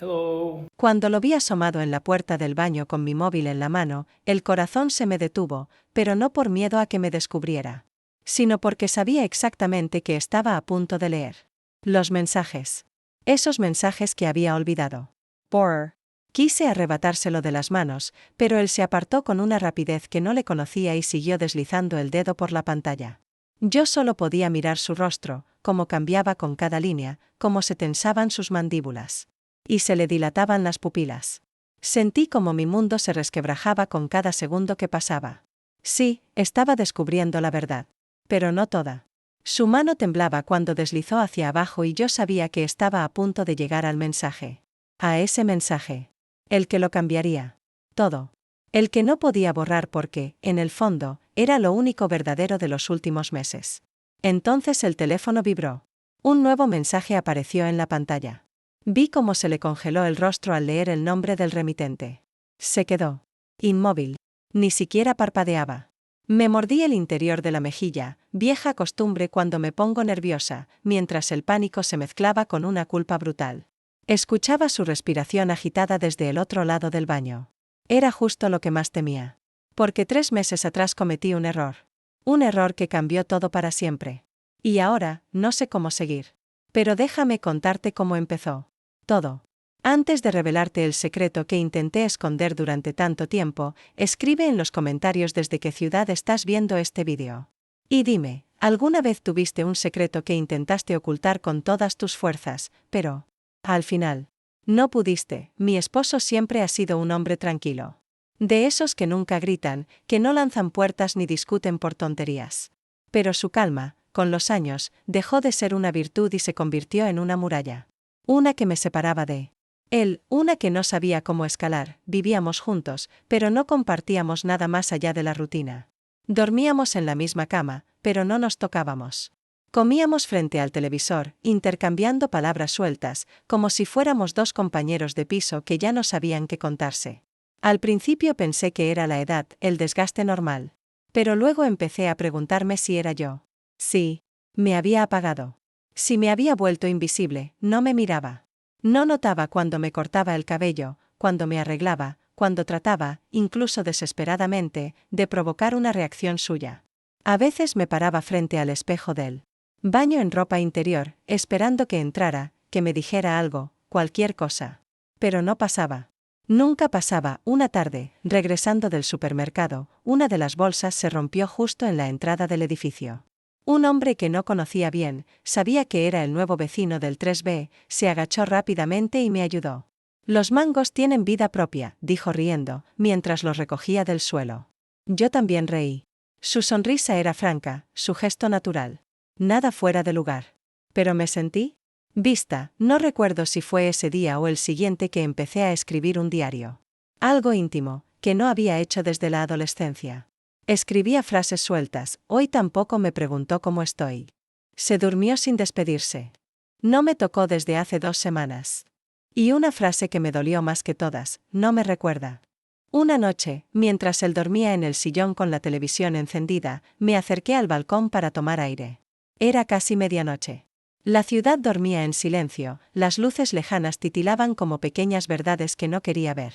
Hello. Cuando lo vi asomado en la puerta del baño con mi móvil en la mano, el corazón se me detuvo, pero no por miedo a que me descubriera, sino porque sabía exactamente que estaba a punto de leer los mensajes. Esos mensajes que había olvidado. Quise arrebatárselo de las manos, pero él se apartó con una rapidez que no le conocía y siguió deslizando el dedo por la pantalla. Yo solo podía mirar su rostro, cómo cambiaba con cada línea, cómo se tensaban sus mandíbulas. Y se le dilataban las pupilas. Sentí como mi mundo se resquebrajaba con cada segundo que pasaba. Sí, estaba descubriendo la verdad. Pero no toda. Su mano temblaba cuando deslizó hacia abajo y yo sabía que estaba a punto de llegar al mensaje. A ese mensaje. El que lo cambiaría. Todo. El que no podía borrar porque, en el fondo, era lo único verdadero de los últimos meses. Entonces el teléfono vibró. Un nuevo mensaje apareció en la pantalla. Vi cómo se le congeló el rostro al leer el nombre del remitente. Se quedó inmóvil. Ni siquiera parpadeaba. Me mordí el interior de la mejilla, vieja costumbre cuando me pongo nerviosa, mientras el pánico se mezclaba con una culpa brutal. Escuchaba su respiración agitada desde el otro lado del baño. Era justo lo que más temía. Porque 3 meses atrás cometí un error. Un error que cambió todo para siempre. Y ahora, no sé cómo seguir. Pero déjame contarte cómo empezó. Todo. Antes de revelarte el secreto que intenté esconder durante tanto tiempo, escribe en los comentarios desde qué ciudad estás viendo este vídeo. Y dime, ¿alguna vez tuviste un secreto que intentaste ocultar con todas tus fuerzas, pero, al final, no pudiste? Mi esposo siempre ha sido un hombre tranquilo. De esos que nunca gritan, que no lanzan puertas ni discuten por tonterías. Pero su calma, con los años, dejó de ser una virtud y se convirtió en una muralla. Una que me separaba de él, una que no sabía cómo escalar. Vivíamos juntos, pero no compartíamos nada más allá de la rutina. Dormíamos en la misma cama, pero no nos tocábamos. Comíamos frente al televisor, intercambiando palabras sueltas, como si fuéramos 2 compañeros de piso que ya no sabían qué contarse. Al principio pensé que era la edad, el desgaste normal. Pero luego empecé a preguntarme si era yo. Sí, me había apagado. Si me había vuelto invisible, no me miraba. No notaba cuando me cortaba el cabello, cuando me arreglaba, cuando trataba, incluso desesperadamente, de provocar una reacción suya. A veces me paraba frente al espejo del baño en ropa interior, esperando que entrara, que me dijera algo, cualquier cosa. Pero no pasaba. Nunca pasaba. Una tarde, regresando del supermercado, una de las bolsas se rompió justo en la entrada del edificio. Un hombre que no conocía bien, sabía que era el nuevo vecino del 3B, se agachó rápidamente y me ayudó. Los mangos tienen vida propia, dijo riendo, mientras los recogía del suelo. Yo también reí. Su sonrisa era franca, su gesto natural. Nada fuera de lugar. Pero me sentí vista. No recuerdo si fue ese día o el siguiente que empecé a escribir un diario. Algo íntimo, que no había hecho desde la adolescencia. Escribía frases sueltas. Hoy tampoco me preguntó cómo estoy. Se durmió sin despedirse. No me tocó desde hace 2 semanas. Y una frase que me dolió más que todas, no me recuerda. Una noche, mientras él dormía en el sillón con la televisión encendida, me acerqué al balcón para tomar aire. Era casi medianoche. La ciudad dormía en silencio, las luces lejanas titilaban como pequeñas verdades que no quería ver.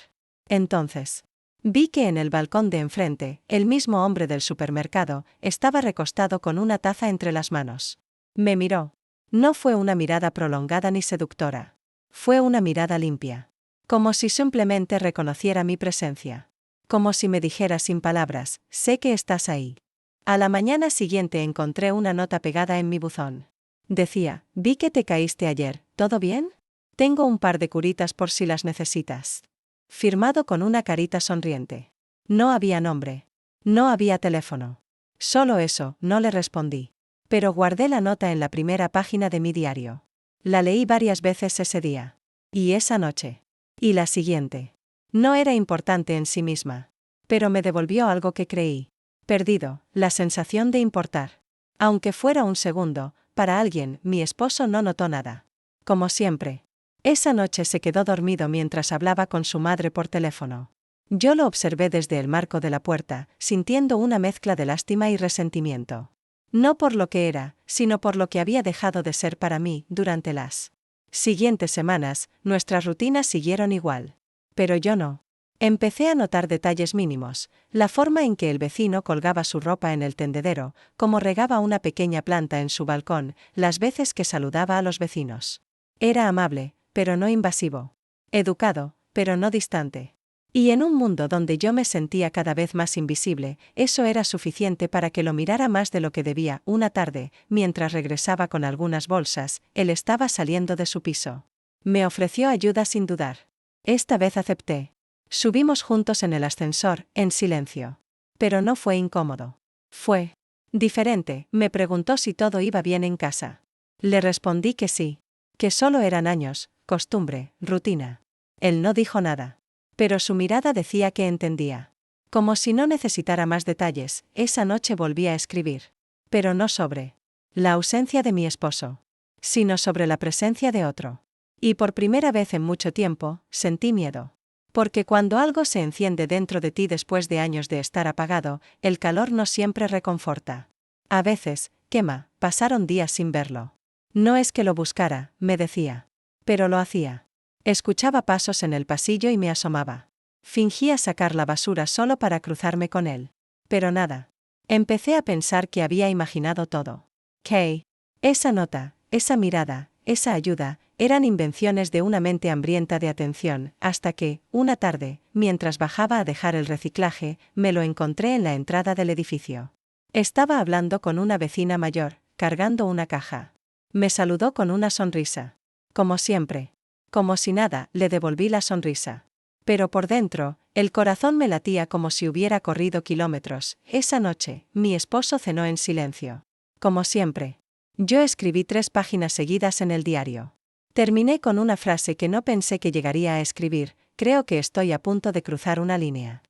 Entonces, vi que en el balcón de enfrente, el mismo hombre del supermercado, estaba recostado con una taza entre las manos. Me miró. No fue una mirada prolongada ni seductora. Fue una mirada limpia. Como si simplemente reconociera mi presencia. Como si me dijera sin palabras, sé que estás ahí. A la mañana siguiente encontré una nota pegada en mi buzón. Decía, vi que te caíste ayer, ¿todo bien? Tengo un par de curitas por si las necesitas. Firmado con una carita sonriente. No había nombre. No había teléfono. Solo eso, no le respondí. Pero guardé la nota en la primera página de mi diario. La leí varias veces ese día. Y esa noche. Y la siguiente. No era importante en sí misma. Pero me devolvió algo que creí perdido, la sensación de importar. Aunque fuera un segundo, para alguien, mi esposo no notó nada. Como siempre. Esa noche se quedó dormido mientras hablaba con su madre por teléfono. Yo lo observé desde el marco de la puerta, sintiendo una mezcla de lástima y resentimiento. No por lo que era, sino por lo que había dejado de ser para mí, durante las Siguientes semanas, nuestras rutinas siguieron igual. Pero yo no. Empecé a notar detalles mínimos, la forma en que el vecino colgaba su ropa en el tendedero, cómo regaba una pequeña planta en su balcón, las veces que saludaba a los vecinos. Era amable, pero no invasivo. Educado, pero no distante. Y en un mundo donde yo me sentía cada vez más invisible, eso era suficiente para que lo mirara más de lo que debía. Una tarde, mientras regresaba con algunas bolsas, él estaba saliendo de su piso. Me ofreció ayuda sin dudar. Esta vez acepté. Subimos juntos en el ascensor, en silencio. Pero no fue incómodo. Fue diferente. Me preguntó si todo iba bien en casa. Le respondí que sí. Que solo eran años, costumbre, rutina. Él no dijo nada. Pero su mirada decía que entendía. Como si no necesitara más detalles, esa noche volví a escribir. Pero no sobre la ausencia de mi esposo, sino sobre la presencia de otro. Y por primera vez en mucho tiempo, sentí miedo. Porque cuando algo se enciende dentro de ti después de años de estar apagado, el calor no siempre reconforta. A veces, quema. Pasaron días sin verlo. No es que lo buscara, me decía. Pero lo hacía. Escuchaba pasos en el pasillo y me asomaba. Fingía sacar la basura solo para cruzarme con él. Pero nada. Empecé a pensar que había imaginado todo. Que esa nota, esa mirada, esa ayuda, eran invenciones de una mente hambrienta de atención, hasta que, una tarde, mientras bajaba a dejar el reciclaje, me lo encontré en la entrada del edificio. Estaba hablando con una vecina mayor, cargando una caja. Me saludó con una sonrisa. Como siempre. Como si nada, le devolví la sonrisa. Pero por dentro, el corazón me latía como si hubiera corrido kilómetros. Esa noche, mi esposo cenó en silencio. Como siempre. Yo escribí 3 páginas seguidas en el diario. Terminé con una frase que no pensé que llegaría a escribir: creo que estoy a punto de cruzar una línea.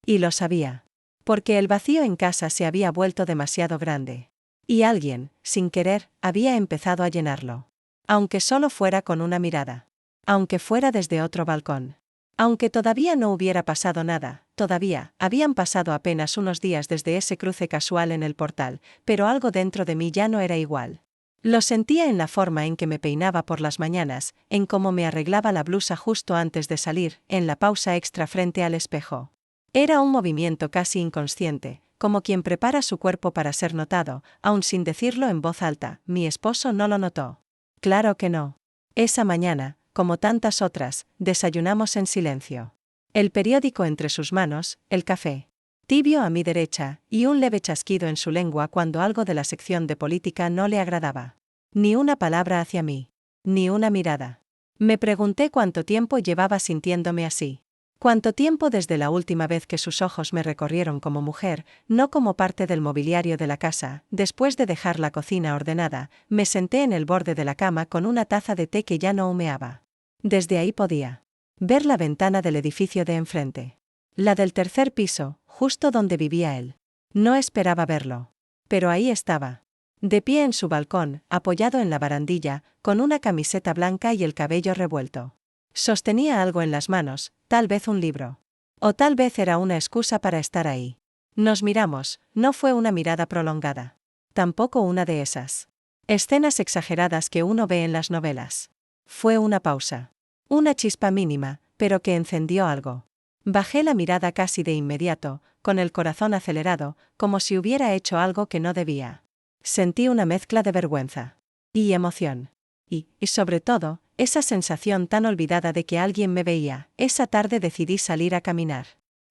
Y lo sabía. Porque el vacío en casa se había vuelto demasiado grande. Y alguien, sin querer, había empezado a llenarlo. Aunque solo fuera con una mirada. Aunque fuera desde otro balcón. Aunque todavía no hubiera pasado nada, todavía, habían pasado apenas unos días desde ese cruce casual en el portal, pero algo dentro de mí ya no era igual. Lo sentía en la forma en que me peinaba por las mañanas, en cómo me arreglaba la blusa justo antes de salir, en la pausa extra frente al espejo. Era un movimiento casi inconsciente, como quien prepara su cuerpo para ser notado, aun sin decirlo en voz alta. Mi esposo no lo notó. Claro que no. Esa mañana, como tantas otras, desayunamos en silencio. El periódico entre sus manos, el café tibio a mi derecha, y un leve chasquido en su lengua cuando algo de la sección de política no le agradaba. Ni una palabra hacia mí. Ni una mirada. Me pregunté cuánto tiempo llevaba sintiéndome así. Cuánto tiempo desde la última vez que sus ojos me recorrieron como mujer, no como parte del mobiliario de la casa. Después de dejar la cocina ordenada, me senté en el borde de la cama con una taza de té que ya no humeaba. Desde ahí podía ver la ventana del edificio de enfrente. La del tercer piso, justo donde vivía él. No esperaba verlo. Pero ahí estaba. De pie en su balcón, apoyado en la barandilla, con una camiseta blanca y el cabello revuelto. Sostenía algo en las manos, tal vez un libro. O tal vez era una excusa para estar ahí. Nos miramos, no fue una mirada prolongada. Tampoco una de esas escenas exageradas que uno ve en las novelas. Fue una pausa. Una chispa mínima, pero que encendió algo. Bajé la mirada casi de inmediato, con el corazón acelerado, como si hubiera hecho algo que no debía. Sentí una mezcla de vergüenza y emoción. Y sobre todo, esa sensación tan olvidada de que alguien me veía. Esa tarde decidí salir a caminar.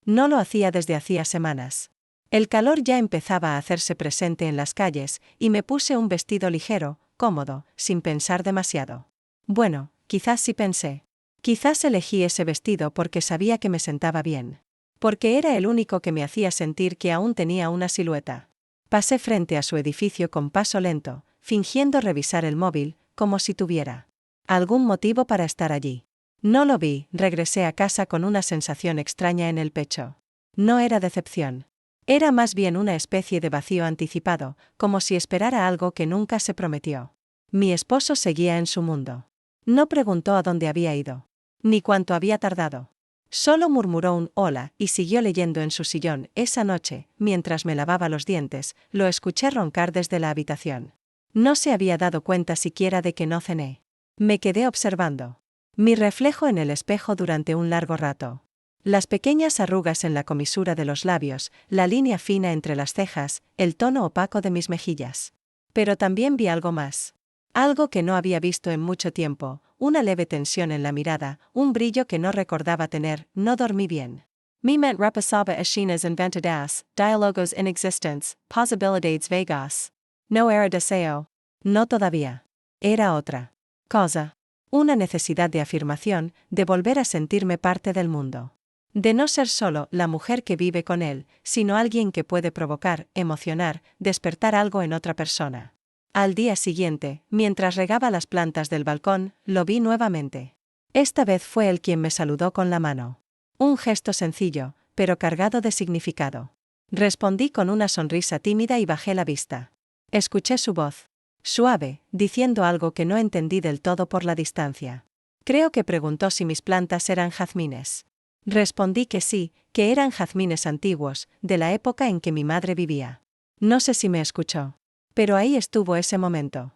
No lo hacía desde hacía semanas. El calor ya empezaba a hacerse presente en las calles, y me puse un vestido ligero, cómodo, sin pensar demasiado. Bueno, quizás sí pensé. Quizás elegí ese vestido porque sabía que me sentaba bien. Porque era el único que me hacía sentir que aún tenía una silueta. Pasé frente a su edificio con paso lento, fingiendo revisar el móvil, como si tuviera algún motivo para estar allí. No lo vi. Regresé a casa con una sensación extraña en el pecho. No era decepción. Era más bien una especie de vacío anticipado, como si esperara algo que nunca se prometió. Mi esposo seguía en su mundo. No preguntó a dónde había ido, ni cuánto había tardado. Solo murmuró un hola y siguió leyendo en su sillón. Esa noche, mientras me lavaba los dientes, lo escuché roncar desde la habitación. No se había dado cuenta siquiera de que no cené. Me quedé observando mi reflejo en el espejo durante un largo rato. Las pequeñas arrugas en la comisura de los labios, la línea fina entre las cejas, el tono opaco de mis mejillas. Pero también vi algo más. Algo que no había visto en mucho tiempo, una leve tensión en la mirada, un brillo que no recordaba tener. No dormí bien. Mi mente repasaba escenas inventadas, diálogos inexistentes, posibilidades vagas. No era deseo. No todavía. Era otra cosa. Una necesidad de afirmación, de volver a sentirme parte del mundo. De no ser solo la mujer que vive con él, sino alguien que puede provocar, emocionar, despertar algo en otra persona. Al día siguiente, mientras regaba las plantas del balcón, lo vi nuevamente. Esta vez fue él quien me saludó con la mano. Un gesto sencillo, pero cargado de significado. Respondí con una sonrisa tímida y bajé la vista. Escuché su voz. Suave, diciendo algo que no entendí del todo por la distancia. Creo que preguntó si mis plantas eran jazmines. Respondí que sí, que eran jazmines antiguos, de la época en que mi madre vivía. No sé si me escuchó. Pero ahí estuvo ese momento.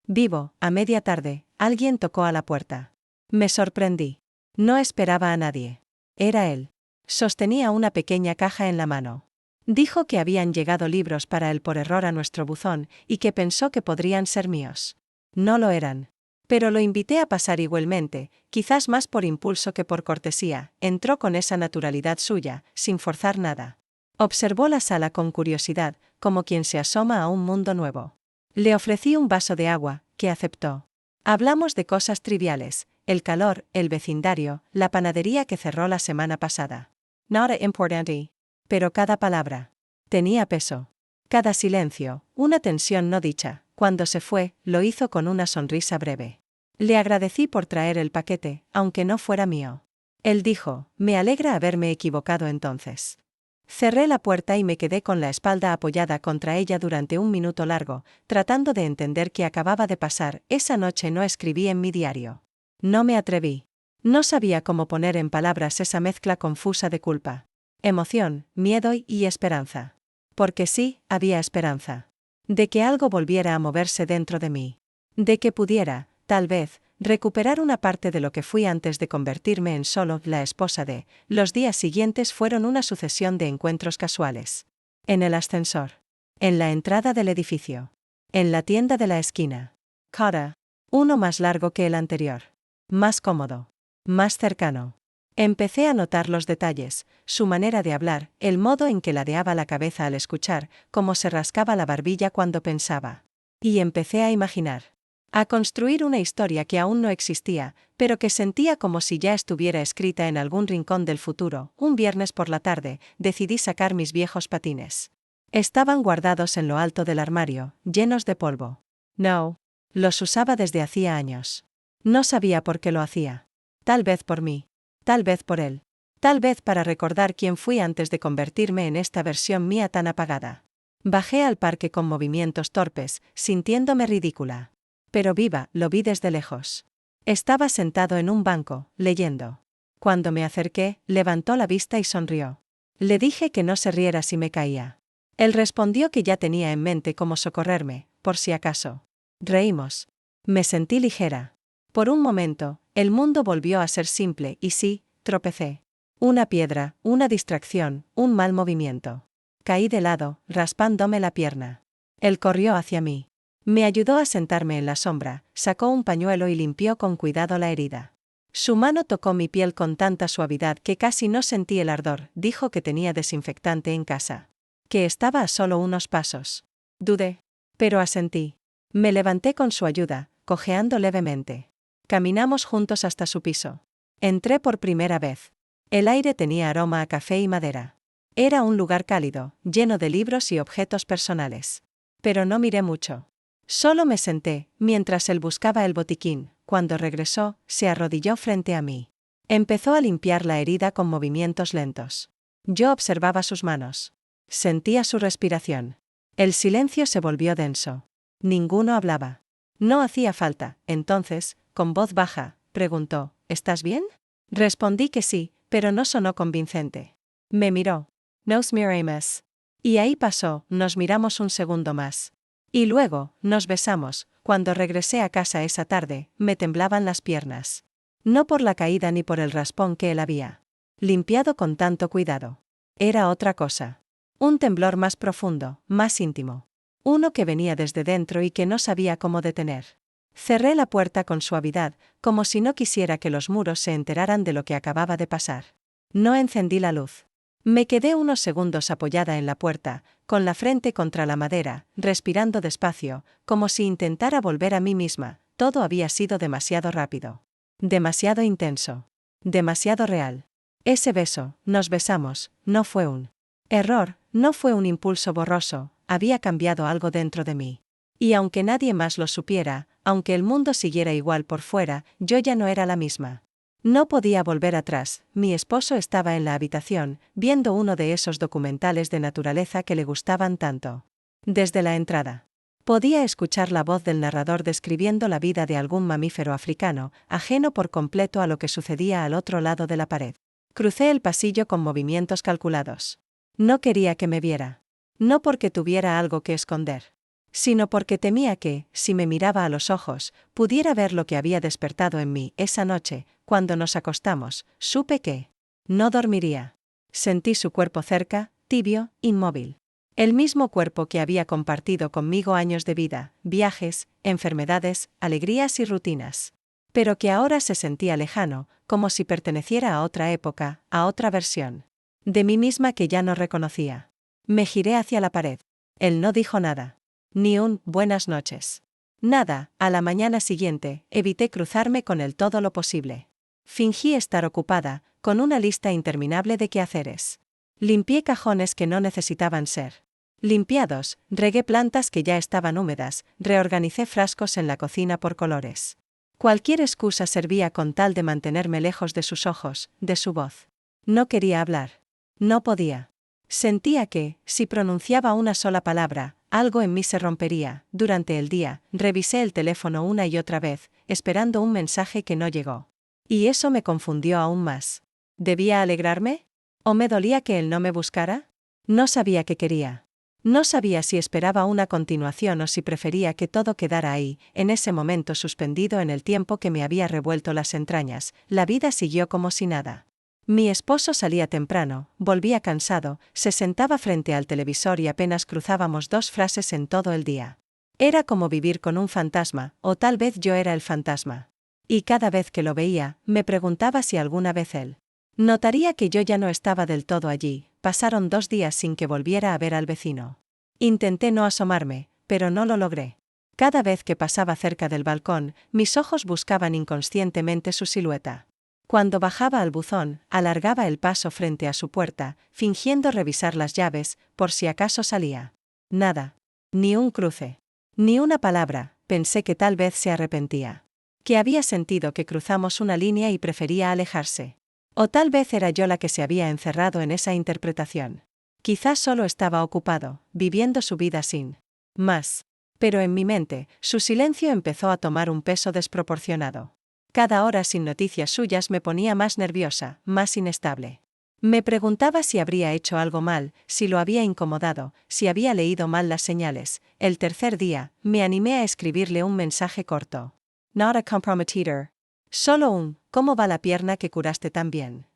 Vivo, a media tarde, alguien tocó a la puerta. Me sorprendí. No esperaba a nadie. Era él. Sostenía una pequeña caja en la mano. Dijo que habían llegado libros para él por error a nuestro buzón, y que pensó que podrían ser míos. No lo eran. Pero lo invité a pasar igualmente, quizás más por impulso que por cortesía. Entró con esa naturalidad suya, sin forzar nada. Observó la sala con curiosidad, como quien se asoma a un mundo nuevo. Le ofrecí un vaso de agua, que aceptó. Hablamos de cosas triviales, el calor, el vecindario, la panadería que cerró la semana pasada. Nada importante. Pero cada palabra tenía peso. Cada silencio, una tensión no dicha. Cuando se fue, lo hizo con una sonrisa breve. Le agradecí por traer el paquete, aunque no fuera mío. Él dijo, me alegra haberme equivocado entonces. Cerré la puerta y me quedé con la espalda apoyada contra ella durante un minuto largo, tratando de entender qué acababa de pasar. Esa noche no escribí en mi diario. No me atreví. No sabía cómo poner en palabras esa mezcla confusa de culpa, emoción, miedo y esperanza. Porque sí, había esperanza. De que algo volviera a moverse dentro de mí. De que pudiera, tal vez, recuperar una parte de lo que fui antes de convertirme en solo la esposa de. Los días siguientes fueron una sucesión de encuentros casuales. En el ascensor. En la entrada del edificio. En la tienda de la esquina. Cada uno más largo que el anterior. Más cómodo. Más cercano. Empecé a notar los detalles, su manera de hablar, el modo en que ladeaba la cabeza al escuchar, cómo se rascaba la barbilla cuando pensaba. Y empecé a imaginar. A construir una historia que aún no existía, pero que sentía como si ya estuviera escrita en algún rincón del futuro. Un viernes por la tarde, decidí sacar mis viejos patines. Estaban guardados en lo alto del armario, llenos de polvo. No. Los usaba desde hacía años. No sabía por qué lo hacía. Tal vez por mí. Tal vez por él. Tal vez para recordar quién fui antes de convertirme en esta versión mía tan apagada. Bajé al parque con movimientos torpes, sintiéndome ridícula. Pero viva, lo vi desde lejos. Estaba sentado en un banco, leyendo. Cuando me acerqué, levantó la vista y sonrió. Le dije que no se riera si me caía. Él respondió que ya tenía en mente cómo socorrerme, por si acaso. Reímos. Me sentí ligera. Por un momento, el mundo volvió a ser simple y sí, tropecé. Una piedra, una distracción, un mal movimiento. Caí de lado, raspándome la pierna. Él corrió hacia mí. Me ayudó a sentarme en la sombra, sacó un pañuelo y limpió con cuidado la herida. Su mano tocó mi piel con tanta suavidad que casi no sentí el ardor. Dijo que tenía desinfectante en casa. Que estaba a solo unos pasos. Dudé. Pero asentí. Me levanté con su ayuda, cojeando levemente. Caminamos juntos hasta su piso. Entré por primera vez. El aire tenía aroma a café y madera. Era un lugar cálido, lleno de libros y objetos personales. Pero no miré mucho. Solo me senté, mientras él buscaba el botiquín. Cuando regresó, se arrodilló frente a mí. Empezó a limpiar la herida con movimientos lentos. Yo observaba sus manos. Sentía su respiración. El silencio se volvió denso. Ninguno hablaba. No hacía falta. Entonces, con voz baja, preguntó, ¿estás bien? Respondí que sí, pero no sonó convincente. Me miró. Nos miramos. Y ahí pasó, nos miramos un segundo más. Y luego, nos besamos. Cuando regresé a casa esa tarde, me temblaban las piernas. No por la caída ni por el raspón que él había limpiado con tanto cuidado. Era otra cosa. Un temblor más profundo, más íntimo. Uno que venía desde dentro y que no sabía cómo detener. Cerré la puerta con suavidad, como si no quisiera que los muros se enteraran de lo que acababa de pasar. No encendí la luz. Me quedé unos segundos apoyada en la puerta, con la frente contra la madera, respirando despacio, como si intentara volver a mí misma. Todo había sido demasiado rápido. Demasiado intenso. Demasiado real. Ese beso, nos besamos, no fue un error, no fue un impulso borroso, había cambiado algo dentro de mí. Y aunque nadie más lo supiera, aunque el mundo siguiera igual por fuera, yo ya no era la misma. No podía volver atrás. Mi esposo estaba en la habitación, viendo uno de esos documentales de naturaleza que le gustaban tanto. Desde la entrada. Podía escuchar la voz del narrador describiendo la vida de algún mamífero africano, ajeno por completo a lo que sucedía al otro lado de la pared. Crucé el pasillo con movimientos calculados. No quería que me viera. No porque tuviera algo que esconder, sino porque temía que, si me miraba a los ojos, pudiera ver lo que había despertado en mí esa noche. Cuando nos acostamos, supe que no dormiría. Sentí su cuerpo cerca, tibio, inmóvil. El mismo cuerpo que había compartido conmigo años de vida, viajes, enfermedades, alegrías y rutinas. Pero que ahora se sentía lejano, como si perteneciera a otra época, a otra versión de mí misma que ya no reconocía. Me giré hacia la pared. Él no dijo nada. Ni un buenas noches. Nada. A la mañana siguiente, evité cruzarme con él todo lo posible. Fingí estar ocupada, con una lista interminable de quehaceres. Limpié cajones que no necesitaban ser limpiados, regué plantas que ya estaban húmedas, reorganicé frascos en la cocina por colores. Cualquier excusa servía con tal de mantenerme lejos de sus ojos, de su voz. No quería hablar. No podía. Sentía que, si pronunciaba una sola palabra, algo en mí se rompería. Durante el día, revisé el teléfono una y otra vez, esperando un mensaje que no llegó. Y eso me confundió aún más. ¿Debía alegrarme? ¿O me dolía que él no me buscara? No sabía qué quería. No sabía si esperaba una continuación o si prefería que todo quedara ahí, en ese momento suspendido en el tiempo que me había revuelto las entrañas. La vida siguió como si nada. Mi esposo salía temprano, volvía cansado, se sentaba frente al televisor y apenas cruzábamos dos frases en todo el día. Era como vivir con un fantasma, o tal vez yo era el fantasma. Y cada vez que lo veía, me preguntaba si alguna vez él notaría que yo ya no estaba del todo allí. Pasaron 2 días sin que volviera a ver al vecino. Intenté no asomarme, pero no lo logré. Cada vez que pasaba cerca del balcón, mis ojos buscaban inconscientemente su silueta. Cuando bajaba al buzón, alargaba el paso frente a su puerta, fingiendo revisar las llaves, por si acaso salía. Nada. Ni un cruce. Ni una palabra. Pensé que tal vez se arrepentía. Que había sentido que cruzamos una línea y prefería alejarse. O tal vez era yo la que se había encerrado en esa interpretación. Quizás solo estaba ocupado, viviendo su vida sin más. Pero en mi mente, su silencio empezó a tomar un peso desproporcionado. Cada hora sin noticias suyas me ponía más nerviosa, más inestable. Me preguntaba si habría hecho algo mal, si lo había incomodado, si había leído mal las señales. El tercer día, me animé a escribirle un mensaje corto. Not a comprometer. Solo un, ¿cómo va la pierna que curaste tan bien?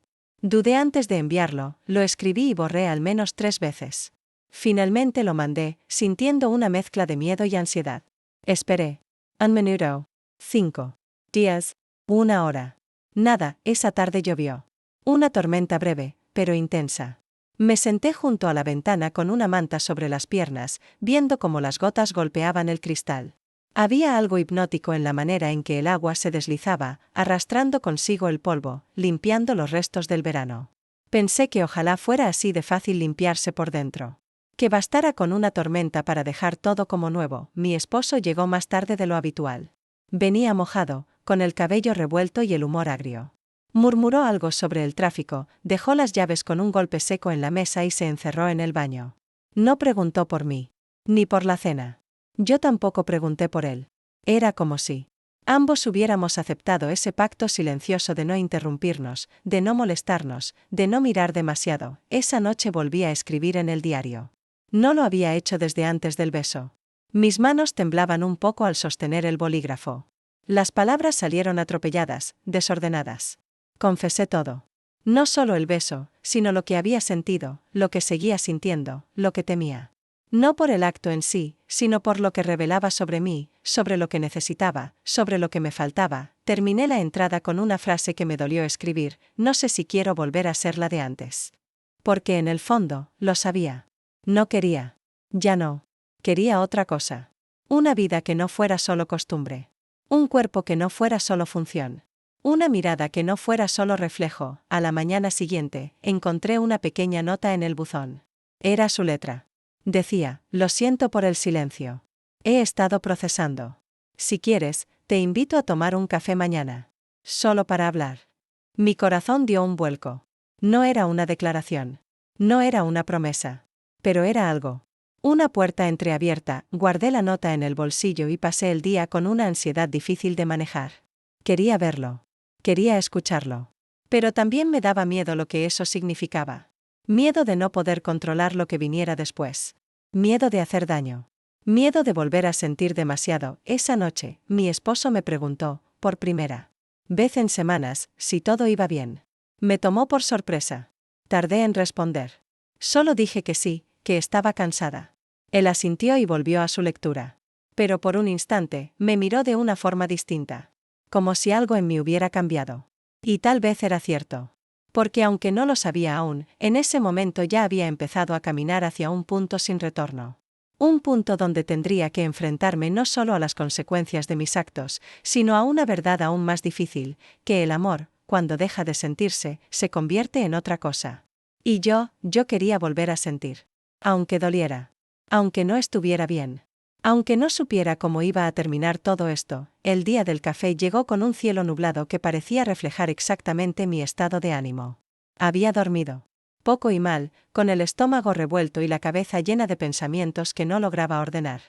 Dudé antes de enviarlo, lo escribí y borré al menos 3 veces. Finalmente lo mandé, sintiendo una mezcla de miedo y ansiedad. Esperé. Un minuto. 5 días. 1 hora. Nada, esa tarde llovió. Una tormenta breve, pero intensa. Me senté junto a la ventana con una manta sobre las piernas, viendo cómo las gotas golpeaban el cristal. Había algo hipnótico en la manera en que el agua se deslizaba, arrastrando consigo el polvo, limpiando los restos del verano. Pensé que ojalá fuera así de fácil limpiarse por dentro. Que bastara con una tormenta para dejar todo como nuevo. Mi esposo llegó más tarde de lo habitual. Venía mojado, con el cabello revuelto y el humor agrio. Murmuró algo sobre el tráfico, dejó las llaves con un golpe seco en la mesa y se encerró en el baño. No preguntó por mí. Ni por la cena. Yo tampoco pregunté por él. Era como si ambos hubiéramos aceptado ese pacto silencioso de no interrumpirnos, de no molestarnos, de no mirar demasiado. Esa noche volví a escribir en el diario. No lo había hecho desde antes del beso. Mis manos temblaban un poco al sostener el bolígrafo. Las palabras salieron atropelladas, desordenadas. Confesé todo. No solo el beso, sino lo que había sentido, lo que seguía sintiendo, lo que temía. No por el acto en sí, sino por lo que revelaba sobre mí, sobre lo que necesitaba, sobre lo que me faltaba. Terminé la entrada con una frase que me dolió escribir: no sé si quiero volver a ser la de antes. Porque en el fondo, lo sabía. No quería. Ya no. Quería otra cosa. Una vida que no fuera solo costumbre. Un cuerpo que no fuera solo función. Una mirada que no fuera solo reflejo. A la mañana siguiente, encontré una pequeña nota en el buzón. Era su letra. Decía: lo siento por el silencio. He estado procesando. Si quieres, te invito a tomar un café mañana. Solo para hablar. Mi corazón dio un vuelco. No era una declaración. No era una promesa. Pero era algo. Una puerta entreabierta. Guardé la nota en el bolsillo y pasé el día con una ansiedad difícil de manejar. Quería verlo. Quería escucharlo. Pero también me daba miedo lo que eso significaba. Miedo de no poder controlar lo que viniera después. Miedo de hacer daño. Miedo de volver a sentir demasiado. Esa noche, mi esposo me preguntó, por primera vez en semanas, si todo iba bien. Me tomó por sorpresa. Tardé en responder. Solo dije que sí, que estaba cansada. Él asintió y volvió a su lectura. Pero por un instante, me miró de una forma distinta. Como si algo en mí hubiera cambiado. Y tal vez era cierto. Porque aunque no lo sabía aún, en ese momento ya había empezado a caminar hacia un punto sin retorno. Un punto donde tendría que enfrentarme no solo a las consecuencias de mis actos, sino a una verdad aún más difícil, que el amor, cuando deja de sentirse, se convierte en otra cosa. Y yo quería volver a sentir. Aunque doliera. Aunque no estuviera bien. Aunque no supiera cómo iba a terminar todo esto, el día del café llegó con un cielo nublado que parecía reflejar exactamente mi estado de ánimo. Había dormido. Poco y mal, con el estómago revuelto y la cabeza llena de pensamientos que no lograba ordenar.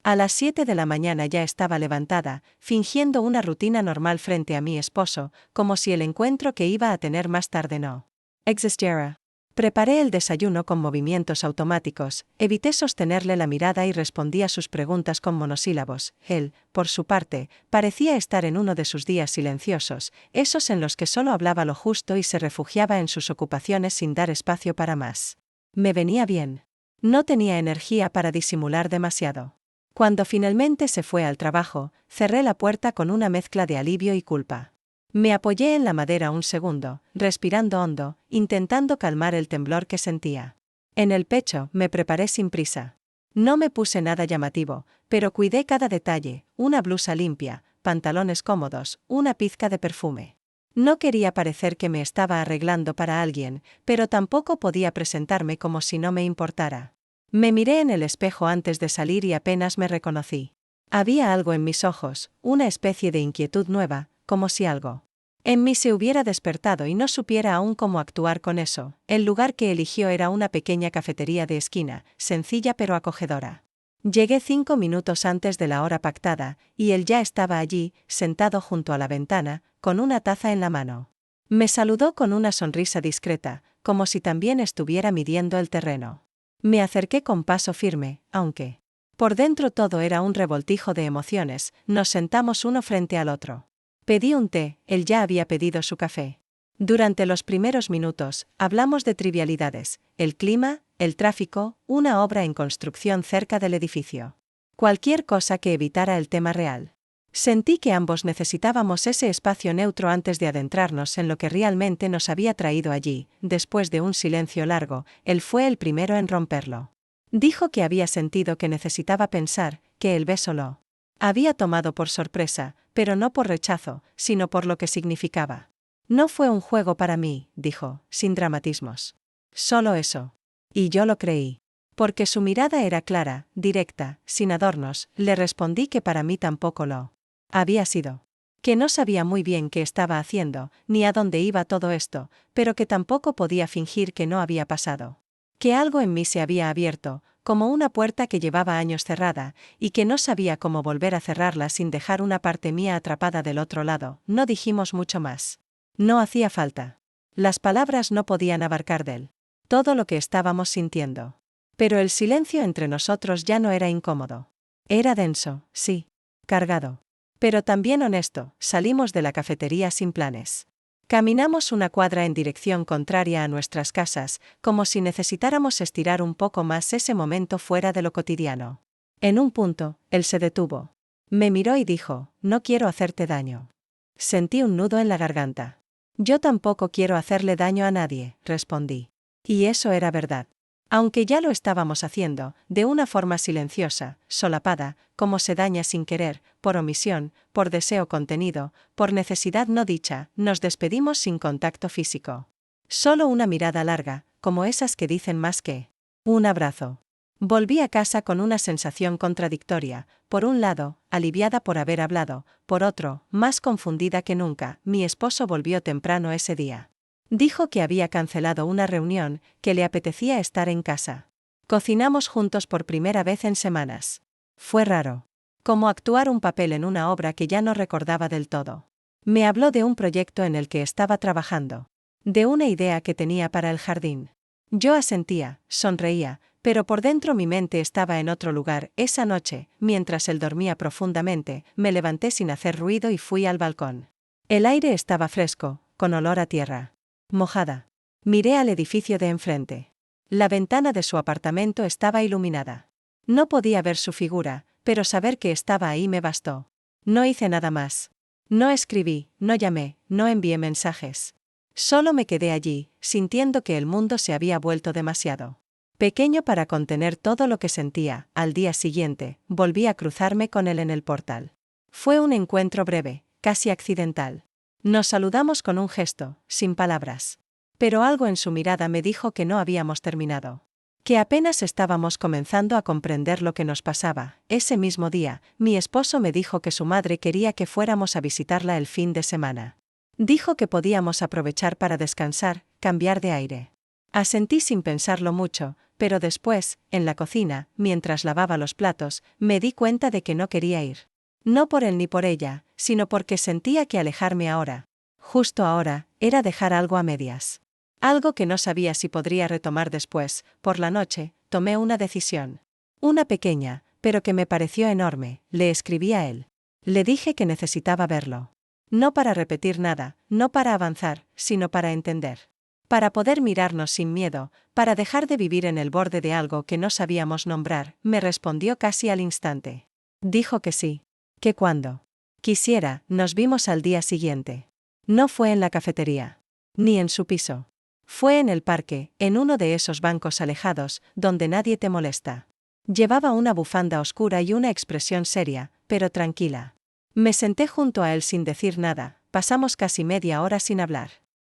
A las 7 de la mañana ya estaba levantada, fingiendo una rutina normal frente a mi esposo, como si el encuentro que iba a tener más tarde no existiera. Preparé el desayuno con movimientos automáticos, evité sostenerle la mirada y respondí a sus preguntas con monosílabos. Él, por su parte, parecía estar en uno de sus días silenciosos, esos en los que solo hablaba lo justo y se refugiaba en sus ocupaciones sin dar espacio para más. Me venía bien. No tenía energía para disimular demasiado. Cuando finalmente se fue al trabajo, cerré la puerta con una mezcla de alivio y culpa. Me apoyé en la madera un segundo, respirando hondo, intentando calmar el temblor que sentía. En el pecho me preparé sin prisa. No me puse nada llamativo, pero cuidé cada detalle: una blusa limpia, pantalones cómodos, una pizca de perfume. No quería parecer que me estaba arreglando para alguien, pero tampoco podía presentarme como si no me importara. Me miré en el espejo antes de salir y apenas me reconocí. Había algo en mis ojos, una especie de inquietud nueva, como si algo en mí se hubiera despertado y no supiera aún cómo actuar con eso. El lugar que eligió era una pequeña cafetería de esquina, sencilla pero acogedora. Llegué 5 minutos antes de la hora pactada, y él ya estaba allí, sentado junto a la ventana, con una taza en la mano. Me saludó con una sonrisa discreta, como si también estuviera midiendo el terreno. Me acerqué con paso firme, aunque por dentro todo era un revoltijo de emociones. Nos sentamos uno frente al otro. Pedí un té, él ya había pedido su café. Durante los primeros minutos, hablamos de trivialidades: el clima, el tráfico, una obra en construcción cerca del edificio. Cualquier cosa que evitara el tema real. Sentí que ambos necesitábamos ese espacio neutro antes de adentrarnos en lo que realmente nos había traído allí. Después de un silencio largo, él fue el primero en romperlo. Dijo que había sentido que necesitaba pensar, que el beso lo había tomado por sorpresa, pero no por rechazo, sino por lo que significaba. No fue un juego para mí, dijo, sin dramatismos. Solo eso. Y yo lo creí. Porque su mirada era clara, directa, sin adornos. Le respondí que para mí tampoco lo había sido. Que no sabía muy bien qué estaba haciendo, ni a dónde iba todo esto, pero que tampoco podía fingir que no había pasado. Que algo en mí se había abierto, como una puerta que llevaba años cerrada, y que no sabía cómo volver a cerrarla sin dejar una parte mía atrapada del otro lado. No dijimos mucho más. No hacía falta. Las palabras no podían abarcar de él todo lo que estábamos sintiendo. Pero el silencio entre nosotros ya no era incómodo. Era denso, sí. Cargado. Pero también honesto. Salimos de la cafetería sin planes. Caminamos una cuadra en dirección contraria a nuestras casas, como si necesitáramos estirar un poco más ese momento fuera de lo cotidiano. En un punto, él se detuvo. Me miró y dijo, no quiero hacerte daño. Sentí un nudo en la garganta. Yo tampoco quiero hacerle daño a nadie, respondí. Y eso era verdad. Aunque ya lo estábamos haciendo, de una forma silenciosa, solapada, como se daña sin querer, por omisión, por deseo contenido, por necesidad no dicha, nos despedimos sin contacto físico. Solo una mirada larga, como esas que dicen más que un abrazo. Volví a casa con una sensación contradictoria, por un lado, aliviada por haber hablado, por otro, más confundida que nunca. Mi esposo volvió temprano ese día. Dijo que había cancelado una reunión, que le apetecía estar en casa. Cocinamos juntos por primera vez en semanas. Fue raro. Como actuar un papel en una obra que ya no recordaba del todo. Me habló de un proyecto en el que estaba trabajando. De una idea que tenía para el jardín. Yo asentía, sonreía, pero por dentro mi mente estaba en otro lugar. Esa noche, mientras él dormía profundamente, me levanté sin hacer ruido y fui al balcón. El aire estaba fresco, con olor a tierra mojada. Miré al edificio de enfrente. La ventana de su apartamento estaba iluminada. No podía ver su figura, pero saber que estaba ahí me bastó. No hice nada más. No escribí, no llamé, no envié mensajes. Solo me quedé allí, sintiendo que el mundo se había vuelto demasiado pequeño para contener todo lo que sentía. Al día siguiente, volví a cruzarme con él en el portal. Fue un encuentro breve, casi accidental. Nos saludamos con un gesto, sin palabras. Pero algo en su mirada me dijo que no habíamos terminado. Que apenas estábamos comenzando a comprender lo que nos pasaba. Ese mismo día, mi esposo me dijo que su madre quería que fuéramos a visitarla el fin de semana. Dijo que podíamos aprovechar para descansar, cambiar de aire. Asentí sin pensarlo mucho, pero después, en la cocina, mientras lavaba los platos, me di cuenta de que no quería ir. No por él ni por ella, sino porque sentía que alejarme ahora, justo ahora, era dejar algo a medias. Algo que no sabía si podría retomar después. Por la noche, tomé una decisión. Una pequeña, pero que me pareció enorme. Le escribí a él. Le dije que necesitaba verlo. No para repetir nada, no para avanzar, sino para entender. Para poder mirarnos sin miedo, para dejar de vivir en el borde de algo que no sabíamos nombrar. Me respondió casi al instante. Dijo que sí. Que cuando quisiera, nos vimos al día siguiente. No fue en la cafetería. Ni en su piso. Fue en el parque, en uno de esos bancos alejados, donde nadie te molesta. Llevaba una bufanda oscura y una expresión seria, pero tranquila. Me senté junto a él sin decir nada. Pasamos casi media hora sin hablar.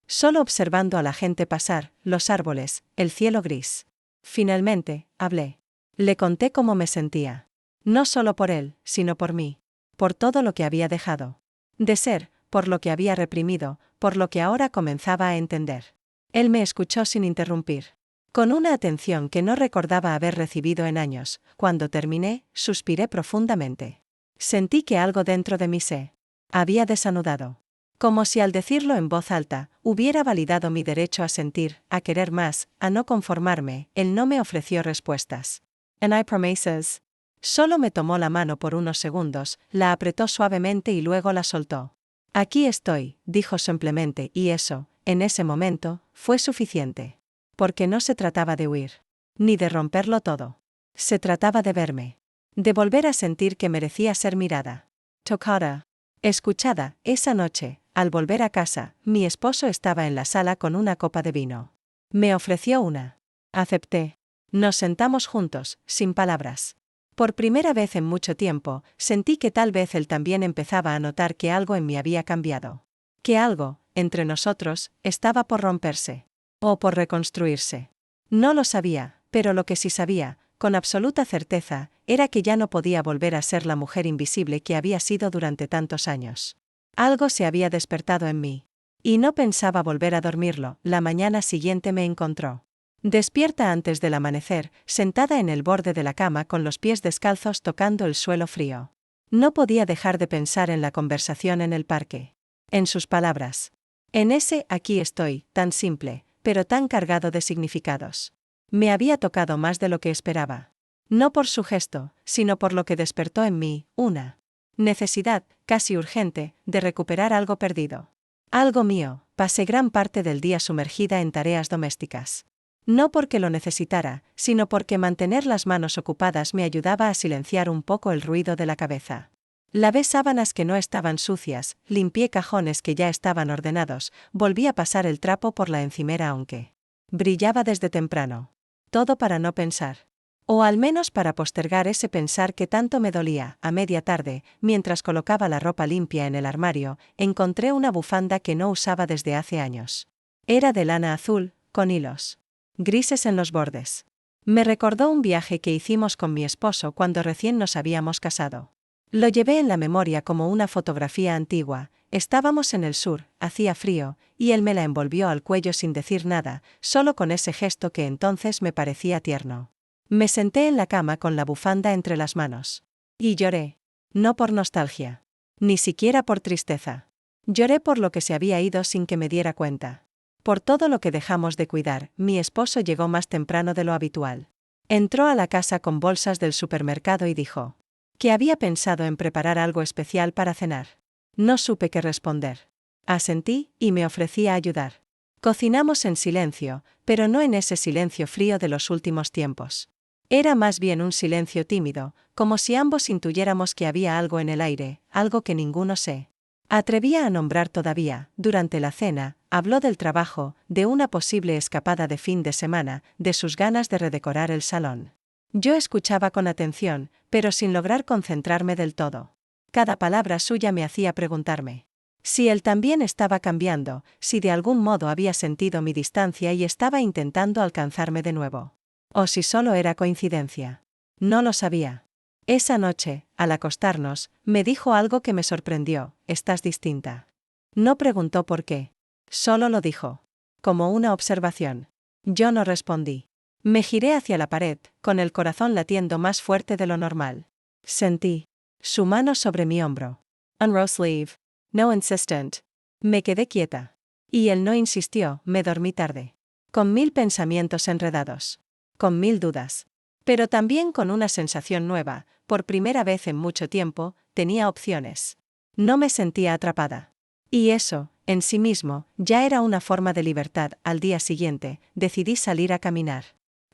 Solo observando a la gente pasar, los árboles, el cielo gris. Finalmente, hablé. Le conté cómo me sentía. No solo por él, sino por mí. Por todo lo que había dejado de ser, por lo que había reprimido, por lo que ahora comenzaba a entender. Él me escuchó sin interrumpir. Con una atención que no recordaba haber recibido en años. Cuando terminé, suspiré profundamente. Sentí que algo dentro de mí se había desanudado. Como si al decirlo en voz alta, hubiera validado mi derecho a sentir, a querer más, a no conformarme. Él no me ofreció respuestas. "And I promises". Solo me tomó la mano por unos segundos, la apretó suavemente y luego la soltó. Aquí estoy, dijo simplemente, y eso, en ese momento, fue suficiente. Porque no se trataba de huir. Ni de romperlo todo. Se trataba de verme. De volver a sentir que merecía ser mirada. Tocada. Escuchada. Esa noche, al volver a casa, mi esposo estaba en la sala con una copa de vino. Me ofreció una. Acepté. Nos sentamos juntos, sin palabras. Por primera vez en mucho tiempo, sentí que tal vez él también empezaba a notar que algo en mí había cambiado. Que algo, entre nosotros, estaba por romperse. O por reconstruirse. No lo sabía, pero lo que sí sabía, con absoluta certeza, era que ya no podía volver a ser la mujer invisible que había sido durante tantos años. Algo se había despertado en mí. Y no pensaba volver a dormirlo. La mañana siguiente me encontró despierta antes del amanecer, sentada en el borde de la cama con los pies descalzos tocando el suelo frío. No podía dejar de pensar en la conversación en el parque. En sus palabras. En ese "aquí estoy", tan simple, pero tan cargado de significados. Me había tocado más de lo que esperaba. No por su gesto, sino por lo que despertó en mí, una necesidad, casi urgente, de recuperar algo perdido. Algo mío. Pasé gran parte del día sumergida en tareas domésticas. No porque lo necesitara, sino porque mantener las manos ocupadas me ayudaba a silenciar un poco el ruido de la cabeza. Lavé sábanas que no estaban sucias, limpié cajones que ya estaban ordenados, volví a pasar el trapo por la encimera aunque brillaba desde temprano. Todo para no pensar. O al menos para postergar ese pensar que tanto me dolía. A media tarde, mientras colocaba la ropa limpia en el armario, encontré una bufanda que no usaba desde hace años. Era de lana azul, con hilos grises en los bordes. Me recordó un viaje que hicimos con mi esposo cuando recién nos habíamos casado. Lo llevé en la memoria como una fotografía antigua. Estábamos en el sur, hacía frío, y él me la envolvió al cuello sin decir nada, solo con ese gesto que entonces me parecía tierno. Me senté en la cama con la bufanda entre las manos. Y lloré. No por nostalgia. Ni siquiera por tristeza. Lloré por lo que se había ido sin que me diera cuenta. Por todo lo que dejamos de cuidar. Mi esposo llegó más temprano de lo habitual. Entró a la casa con bolsas del supermercado y dijo que había pensado en preparar algo especial para cenar. No supe qué responder. Asentí, y me ofrecí a ayudar. Cocinamos en silencio, pero no en ese silencio frío de los últimos tiempos. Era más bien un silencio tímido, como si ambos intuyéramos que había algo en el aire, algo que ninguno se atrevía a nombrar todavía. Durante la cena, habló del trabajo, de una posible escapada de fin de semana, de sus ganas de redecorar el salón. Yo escuchaba con atención, pero sin lograr concentrarme del todo. Cada palabra suya me hacía preguntarme si él también estaba cambiando, si de algún modo había sentido mi distancia y estaba intentando alcanzarme de nuevo. O si solo era coincidencia. No lo sabía. Esa noche, al acostarnos, me dijo algo que me sorprendió: estás distinta. No preguntó por qué. Solo lo dijo. Como una observación. Yo no respondí. Me giré hacia la pared, con el corazón latiendo más fuerte de lo normal. Sentí su mano sobre mi hombro. Unroll sleeve. No insistent. Me quedé quieta. Y él no insistió. Me dormí tarde. Con 1000 pensamientos enredados. Con 1000 dudas. Pero también con una sensación nueva. Por primera vez en mucho tiempo, tenía opciones. No me sentía atrapada. Y eso, en sí mismo, ya era una forma de libertad. Al día siguiente, decidí salir a caminar.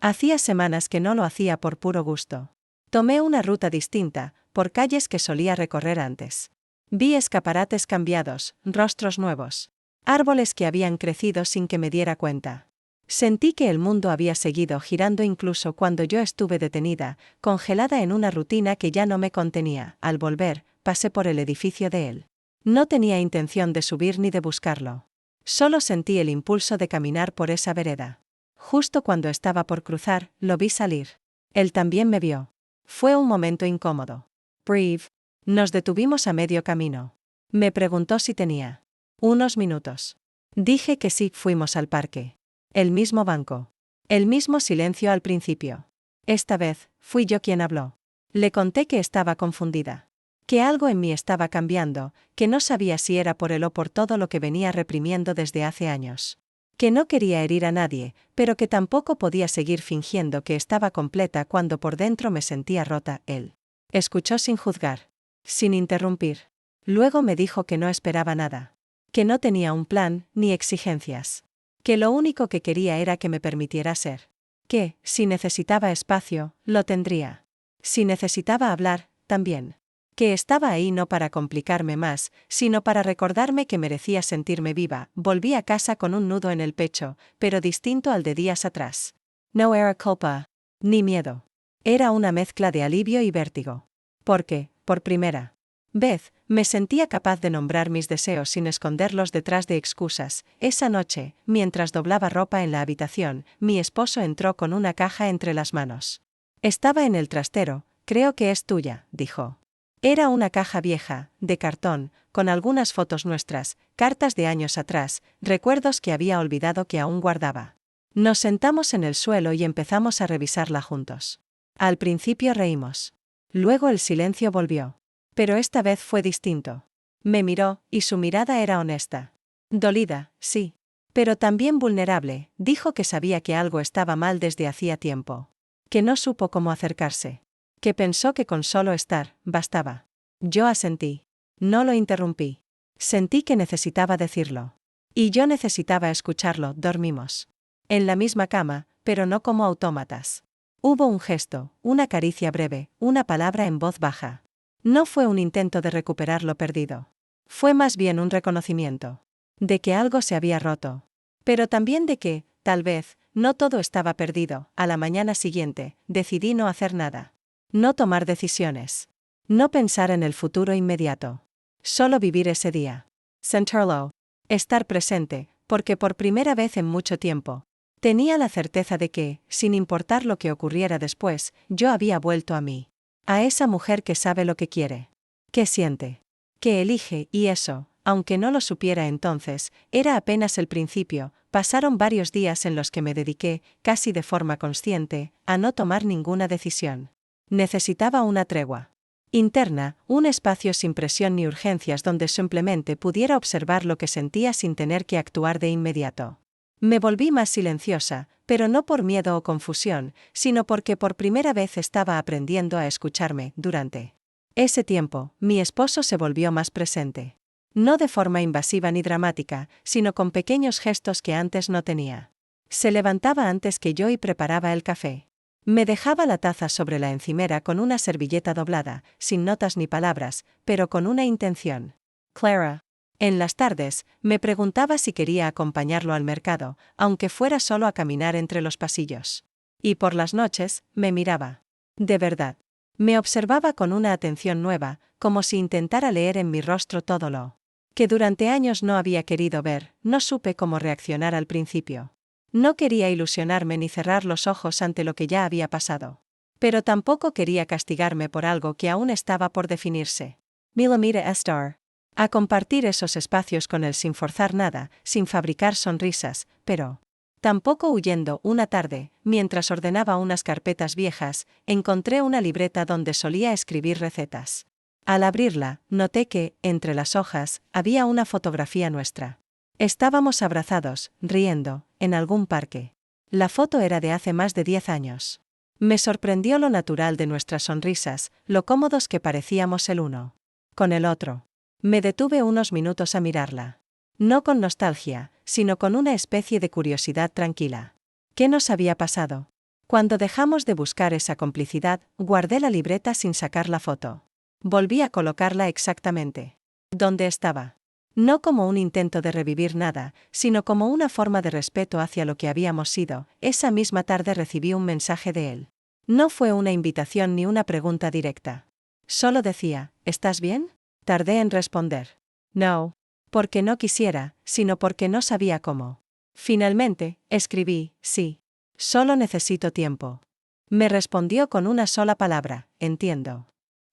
Hacía semanas que no lo hacía por puro gusto. Tomé una ruta distinta, por calles que solía recorrer antes. Vi escaparates cambiados, rostros nuevos. Árboles que habían crecido sin que me diera cuenta. Sentí que el mundo había seguido girando incluso cuando yo estuve detenida, congelada en una rutina que ya no me contenía. Al volver, pasé por el edificio de él. No tenía intención de subir ni de buscarlo. Solo sentí el impulso de caminar por esa vereda. Justo cuando estaba por cruzar, lo vi salir. Él también me vio. Fue un momento incómodo. Brief. Nos detuvimos a medio camino. Me preguntó si tenía unos minutos. Dije que sí. Fuimos al parque. El mismo banco. El mismo silencio al principio. Esta vez, fui yo quien habló. Le conté que estaba confundida. Que algo en mí estaba cambiando, que no sabía si era por él o por todo lo que venía reprimiendo desde hace años. Que no quería herir a nadie, pero que tampoco podía seguir fingiendo que estaba completa cuando por dentro me sentía rota. Él escuchó sin juzgar, sin interrumpir. Luego me dijo que no esperaba nada. Que no tenía un plan, ni exigencias. Que lo único que quería era que me permitiera ser. Que, si necesitaba espacio, lo tendría. Si necesitaba hablar, también. Que estaba ahí no para complicarme más, sino para recordarme que merecía sentirme viva. Volví a casa con un nudo en el pecho, pero distinto al de días atrás. No era culpa, ni miedo. Era una mezcla de alivio y vértigo. Porque, por primera vez, me sentía capaz de nombrar mis deseos sin esconderlos detrás de excusas. Esa noche, mientras doblaba ropa en la habitación, mi esposo entró con una caja entre las manos. Estaba en el trastero. Creo que es tuya, dijo. Era una caja vieja, de cartón, con algunas fotos nuestras, cartas de años atrás, recuerdos que había olvidado que aún guardaba. Nos sentamos en el suelo y empezamos a revisarla juntos. Al principio reímos. Luego el silencio volvió. Pero esta vez fue distinto. Me miró, y su mirada era honesta. Dolida, sí. Pero también vulnerable. Dijo que sabía que algo estaba mal desde hacía tiempo. que no supo cómo acercarse, que pensó que con solo estar, bastaba. Yo asentí. No lo interrumpí. Sentí que necesitaba decirlo. Y yo necesitaba escucharlo. Dormimos en la misma cama, pero no como autómatas. Hubo un gesto, una caricia breve, una palabra en voz baja. No fue un intento de recuperar lo perdido. Fue más bien un reconocimiento de que algo se había roto. Pero también de que, tal vez, no todo estaba perdido. A la mañana siguiente, decidí no hacer nada. No tomar decisiones. No pensar en el futuro inmediato. Solo vivir ese día. Sentirlo. Estar presente, porque por primera vez en mucho tiempo, tenía la certeza de que, sin importar lo que ocurriera después, yo había vuelto a mí. A esa mujer que sabe lo que quiere. Que siente. Que elige, y eso, aunque no lo supiera entonces, era apenas el principio. Pasaron varios días en los que me dediqué, casi de forma consciente, a no tomar ninguna decisión. Necesitaba una tregua interna, un espacio sin presión ni urgencias donde simplemente pudiera observar lo que sentía sin tener que actuar de inmediato. Me volví más silenciosa, pero no por miedo o confusión, sino porque por primera vez estaba aprendiendo a escucharme. Durante ese tiempo, mi esposo se volvió más presente. No de forma invasiva ni dramática, sino con pequeños gestos que antes no tenía. Se levantaba antes que yo y preparaba el café. Me dejaba la taza sobre la encimera con una servilleta doblada, sin notas ni palabras, pero con una intención clara. En las tardes, me preguntaba si quería acompañarlo al mercado, aunque fuera solo a caminar entre los pasillos. Y por las noches, me miraba. De verdad. Me observaba con una atención nueva, como si intentara leer en mi rostro todo lo que durante años no había querido ver. No supe cómo reaccionar al principio. No quería ilusionarme ni cerrar los ojos ante lo que ya había pasado. Pero tampoco quería castigarme por algo que aún estaba por definirse. Milamita estar. A compartir esos espacios con él sin forzar nada, sin fabricar sonrisas, pero tampoco huyendo. Una tarde, mientras ordenaba unas carpetas viejas, encontré una libreta donde solía escribir recetas. Al abrirla, noté que, entre las hojas, había una fotografía nuestra. Estábamos abrazados, riendo, en algún parque. La foto era de hace más de 10 años. Me sorprendió lo natural de nuestras sonrisas, lo cómodos que parecíamos el uno con el otro. Me detuve unos minutos a mirarla. No con nostalgia, sino con una especie de curiosidad tranquila. ¿Qué nos había pasado? Cuando dejamos de buscar esa complicidad, guardé la libreta sin sacar la foto. Volví a colocarla exactamente donde estaba. No como un intento de revivir nada, sino como una forma de respeto hacia lo que habíamos sido. Esa misma tarde recibí un mensaje de él. No fue una invitación ni una pregunta directa. Solo decía, ¿estás bien? Tardé en responder. No. Porque no quisiera, sino porque no sabía cómo. Finalmente, escribí, sí. Solo necesito tiempo. Me respondió con una sola palabra, entiendo.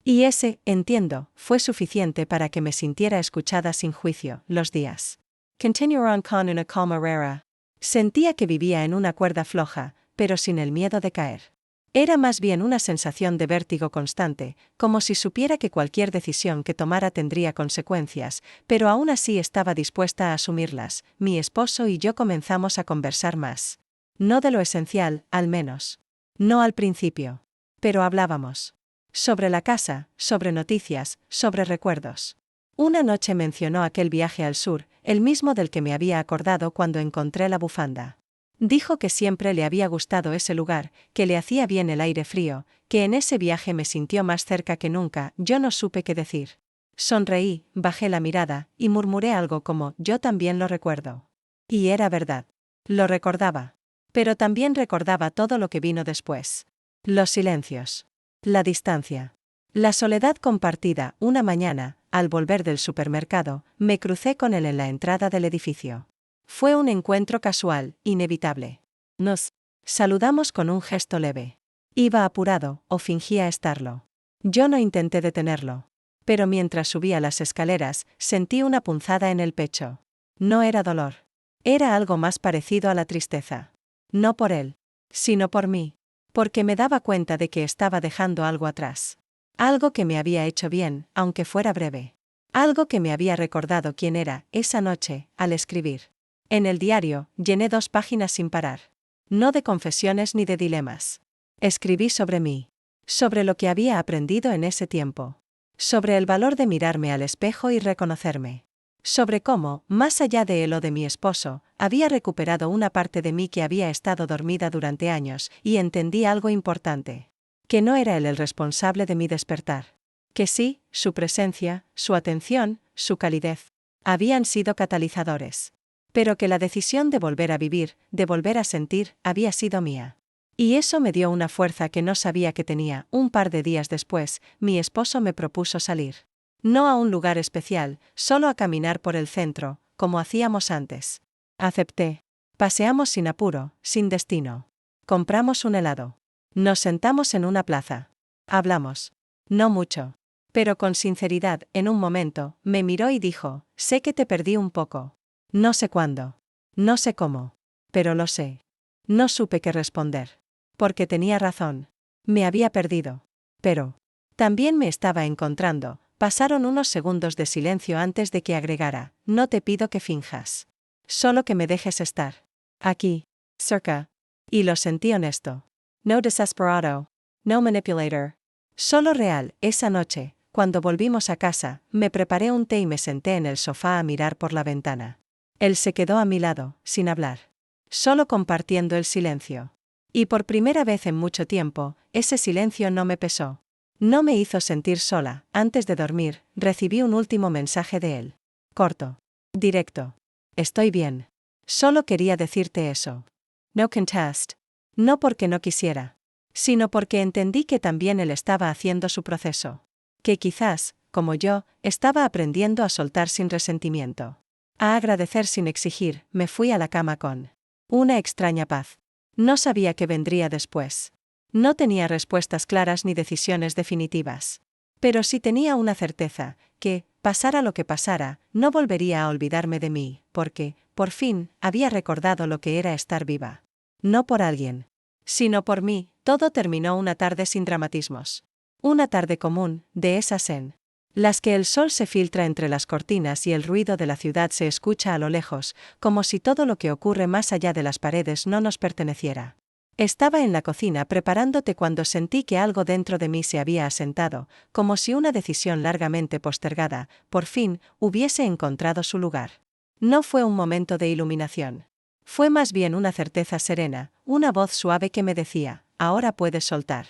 Y ese, entiendo, fue suficiente para que me sintiera escuchada sin juicio. Los días continuaron con una calma rara. Sentía que vivía en una cuerda floja, pero sin el miedo de caer. Era más bien una sensación de vértigo constante, como si supiera que cualquier decisión que tomara tendría consecuencias, pero aún así estaba dispuesta a asumirlas. Mi esposo y yo comenzamos a conversar más. No de lo esencial, al menos. No al principio. Pero hablábamos. Sobre la casa, sobre noticias, sobre recuerdos. Una noche mencionó aquel viaje al sur, el mismo del que me había acordado cuando encontré la bufanda. Dijo que siempre le había gustado ese lugar, que le hacía bien el aire frío, que en ese viaje me sintió más cerca que nunca. Yo no supe qué decir. Sonreí, bajé la mirada, y murmuré algo como, yo también lo recuerdo. Y era verdad. Lo recordaba. Pero también recordaba todo lo que vino después. Los silencios. La distancia. La soledad compartida. Una mañana, al volver del supermercado, me crucé con él en la entrada del edificio. Fue un encuentro casual, inevitable. Nos saludamos con un gesto leve. Iba apurado, o fingía estarlo. Yo no intenté detenerlo. Pero mientras subía las escaleras, sentí una punzada en el pecho. No era dolor. Era algo más parecido a la tristeza. No por él, sino por mí. Porque me daba cuenta de que estaba dejando algo atrás. Algo que me había hecho bien, aunque fuera breve. Algo que me había recordado quién era, esa noche, al escribir. En el diario, llené 2 páginas sin parar. No de confesiones ni de dilemas. Escribí sobre mí. Sobre lo que había aprendido en ese tiempo. Sobre el valor de mirarme al espejo y reconocerme. Sobre cómo, más allá de él o de mi esposo, había recuperado una parte de mí que había estado dormida durante años, y entendí algo importante. Que no era él el responsable de mi despertar. Que sí, su presencia, su atención, su calidez, habían sido catalizadores. Pero que la decisión de volver a vivir, de volver a sentir, había sido mía. Y eso me dio una fuerza que no sabía que tenía. Un par de días después, mi esposo me propuso salir. No a un lugar especial, solo a caminar por el centro, como hacíamos antes. Acepté. Paseamos sin apuro, sin destino. Compramos un helado. Nos sentamos en una plaza. Hablamos. No mucho. Pero con sinceridad, en un momento, me miró y dijo, sé que te perdí un poco. No sé cuándo. No sé cómo. Pero lo sé. No supe qué responder. Porque tenía razón. Me había perdido. Pero también me estaba encontrando. Pasaron unos segundos de silencio antes de que agregara, no te pido que finjas. Solo que me dejes estar. Aquí. Cerca. Y lo sentí honesto. No desesperado. No manipulator. Solo real. Esa noche, cuando volvimos a casa, me preparé un té y me senté en el sofá a mirar por la ventana. Él se quedó a mi lado, sin hablar. Solo compartiendo el silencio. Y por primera vez en mucho tiempo, ese silencio no me pesó. No me hizo sentir sola. Antes de dormir, recibí un último mensaje de él. Corto. Directo. Estoy bien. Solo quería decirte eso. No contest. No porque no quisiera. Sino porque entendí que también él estaba haciendo su proceso. Que quizás, como yo, estaba aprendiendo a soltar sin resentimiento. A agradecer sin exigir. Me fui a la cama con una extraña paz. No sabía qué vendría después. No tenía respuestas claras ni decisiones definitivas. Pero sí tenía una certeza, que, pasara lo que pasara, no volvería a olvidarme de mí, porque, por fin, había recordado lo que era estar viva. No por alguien, sino por mí. Todo terminó una tarde sin dramatismos. Una tarde común, de esas en las que el sol se filtra entre las cortinas y el ruido de la ciudad se escucha a lo lejos, como si todo lo que ocurre más allá de las paredes no nos perteneciera. Estaba en la cocina preparándote cuando sentí que algo dentro de mí se había asentado, como si una decisión largamente postergada, por fin, hubiese encontrado su lugar. No fue un momento de iluminación. Fue más bien una certeza serena, una voz suave que me decía, ahora puedes soltar.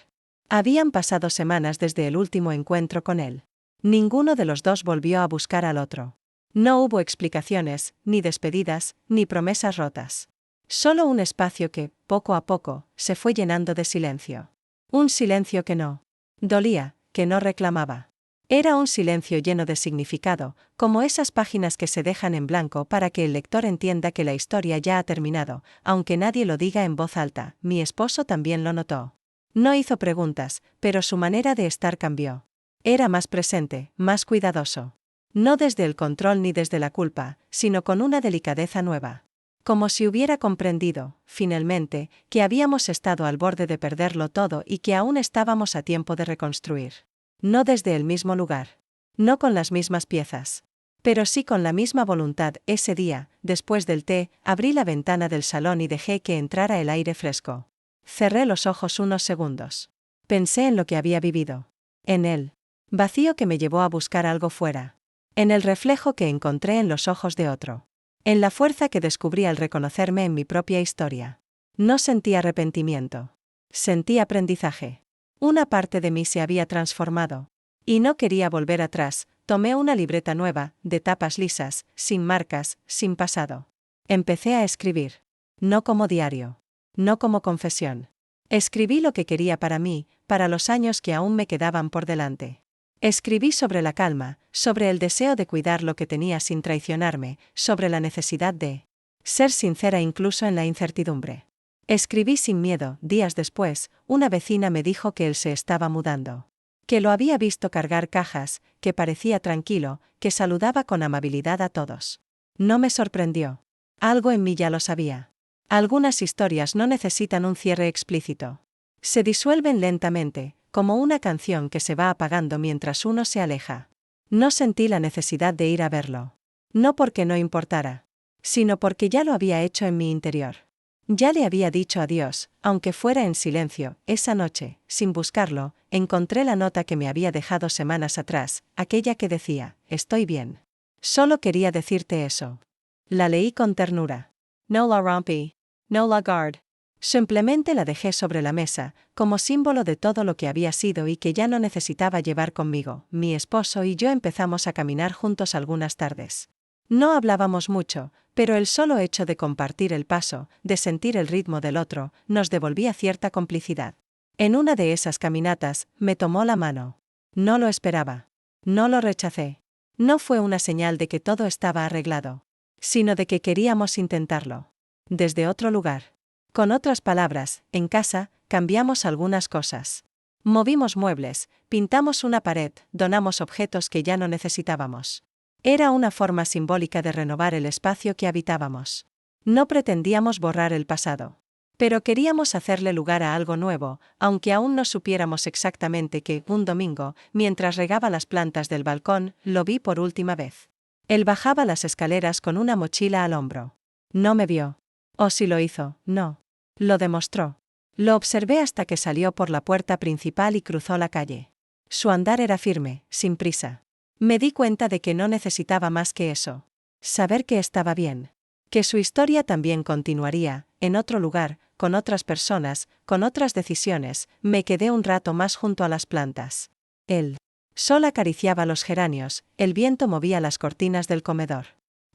Habían pasado semanas desde el último encuentro con él. Ninguno de los dos volvió a buscar al otro. No hubo explicaciones, ni despedidas, ni promesas rotas. Solo un espacio que, poco a poco, se fue llenando de silencio. Un silencio que no dolía, que no reclamaba. Era un silencio lleno de significado, como esas páginas que se dejan en blanco para que el lector entienda que la historia ya ha terminado, aunque nadie lo diga en voz alta. Mi esposo también lo notó. No hizo preguntas, pero su manera de estar cambió. Era más presente, más cuidadoso. No desde el control ni desde la culpa, sino con una delicadeza nueva. Como si hubiera comprendido, finalmente, que habíamos estado al borde de perderlo todo y que aún estábamos a tiempo de reconstruir. No desde el mismo lugar. No con las mismas piezas. Pero sí con la misma voluntad. Ese día, después del té, abrí la ventana del salón y dejé que entrara el aire fresco. Cerré los ojos unos segundos. Pensé en lo que había vivido. En él. Vacío que me llevó a buscar algo fuera. En el reflejo que encontré en los ojos de otro. En la fuerza que descubrí al reconocerme en mi propia historia. No sentí arrepentimiento. Sentí aprendizaje. Una parte de mí se había transformado. Y no quería volver atrás. Tomé una libreta nueva, de tapas lisas, sin marcas, sin pasado. Empecé a escribir. No como diario. No como confesión. Escribí lo que quería para mí, para los años que aún me quedaban por delante. Escribí sobre la calma, sobre el deseo de cuidar lo que tenía sin traicionarme, sobre la necesidad de ser sincera incluso en la incertidumbre. Escribí sin miedo. Días después, una vecina me dijo que él se estaba mudando. Que lo había visto cargar cajas, que parecía tranquilo, que saludaba con amabilidad a todos. No me sorprendió. Algo en mí ya lo sabía. Algunas historias no necesitan un cierre explícito. Se disuelven lentamente, como una canción que se va apagando mientras uno se aleja. No sentí la necesidad de ir a verlo. No porque no importara, sino porque ya lo había hecho en mi interior. Ya le había dicho adiós, aunque fuera en silencio. Esa noche, sin buscarlo, encontré la nota que me había dejado semanas atrás, aquella que decía: estoy bien. Solo quería decirte eso. La leí con ternura. No la rompí. No la guardé. Simplemente la dejé sobre la mesa, como símbolo de todo lo que había sido y que ya no necesitaba llevar conmigo. Mi esposo y yo empezamos a caminar juntos algunas tardes. No hablábamos mucho, pero el solo hecho de compartir el paso, de sentir el ritmo del otro, nos devolvía cierta complicidad. En una de esas caminatas, me tomó la mano. No lo esperaba. No lo rechacé. No fue una señal de que todo estaba arreglado, sino de que queríamos intentarlo. Desde otro lugar. Con otras palabras, en casa, cambiamos algunas cosas. Movimos muebles, pintamos una pared, donamos objetos que ya no necesitábamos. Era una forma simbólica de renovar el espacio que habitábamos. No pretendíamos borrar el pasado. Pero queríamos hacerle lugar a algo nuevo, aunque aún no supiéramos exactamente qué. Un domingo, mientras regaba las plantas del balcón, lo vi por última vez. Él bajaba las escaleras con una mochila al hombro. No me vio. O si lo hizo, no. Lo demostró. Lo observé hasta que salió por la puerta principal y cruzó la calle. Su andar era firme, sin prisa. Me di cuenta de que no necesitaba más que eso. Saber que estaba bien. Que su historia también continuaría, en otro lugar, con otras personas, con otras decisiones. Me quedé un rato más junto a las plantas. El sol acariciaba los geranios, el viento movía las cortinas del comedor.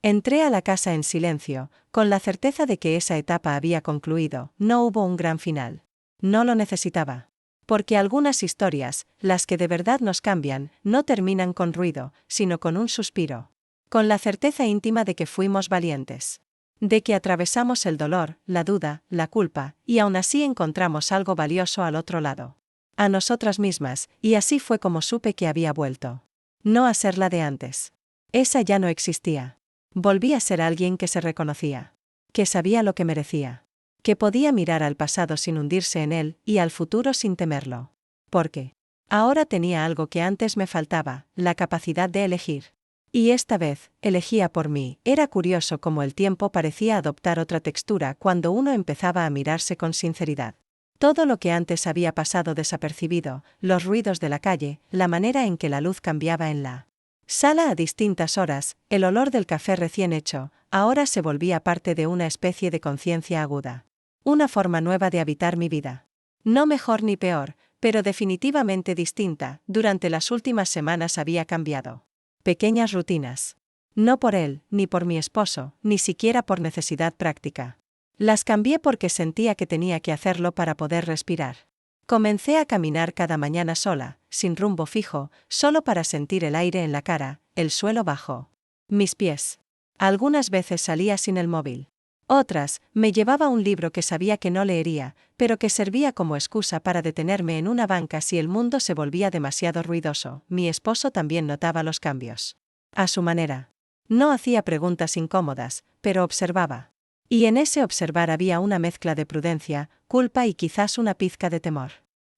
Entré a la casa en silencio, con la certeza de que esa etapa había concluido. No hubo un gran final. No lo necesitaba. Porque algunas historias, las que de verdad nos cambian, no terminan con ruido, sino con un suspiro. Con la certeza íntima de que fuimos valientes. De que atravesamos el dolor, la duda, la culpa, y aún así encontramos algo valioso al otro lado. A nosotras mismas, y así fue como supe que había vuelto. No a ser la de antes. Esa ya no existía. Volví a ser alguien que se reconocía. Que sabía lo que merecía. Que podía mirar al pasado sin hundirse en él, y al futuro sin temerlo. Porque ahora tenía algo que antes me faltaba, la capacidad de elegir. Y esta vez, elegía por mí. Era curioso cómo el tiempo parecía adoptar otra textura cuando uno empezaba a mirarse con sinceridad. Todo lo que antes había pasado desapercibido, los ruidos de la calle, la manera en que la luz cambiaba en la sala a distintas horas, el olor del café recién hecho, ahora se volvía parte de una especie de conciencia aguda. Una forma nueva de habitar mi vida. No mejor ni peor, pero definitivamente distinta. Durante las últimas semanas había cambiado. Pequeñas rutinas. No por él, ni por mi esposo, ni siquiera por necesidad práctica. Las cambié porque sentía que tenía que hacerlo para poder respirar. Comencé a caminar cada mañana sola, sin rumbo fijo, solo para sentir el aire en la cara, el suelo bajo mis pies. Algunas veces salía sin el móvil. Otras, me llevaba un libro que sabía que no leería, pero que servía como excusa para detenerme en una banca si el mundo se volvía demasiado ruidoso. Mi esposo también notaba los cambios. A su manera. No hacía preguntas incómodas, pero observaba. Y en ese observar había una mezcla de prudencia, culpa y quizás una pizca de temor.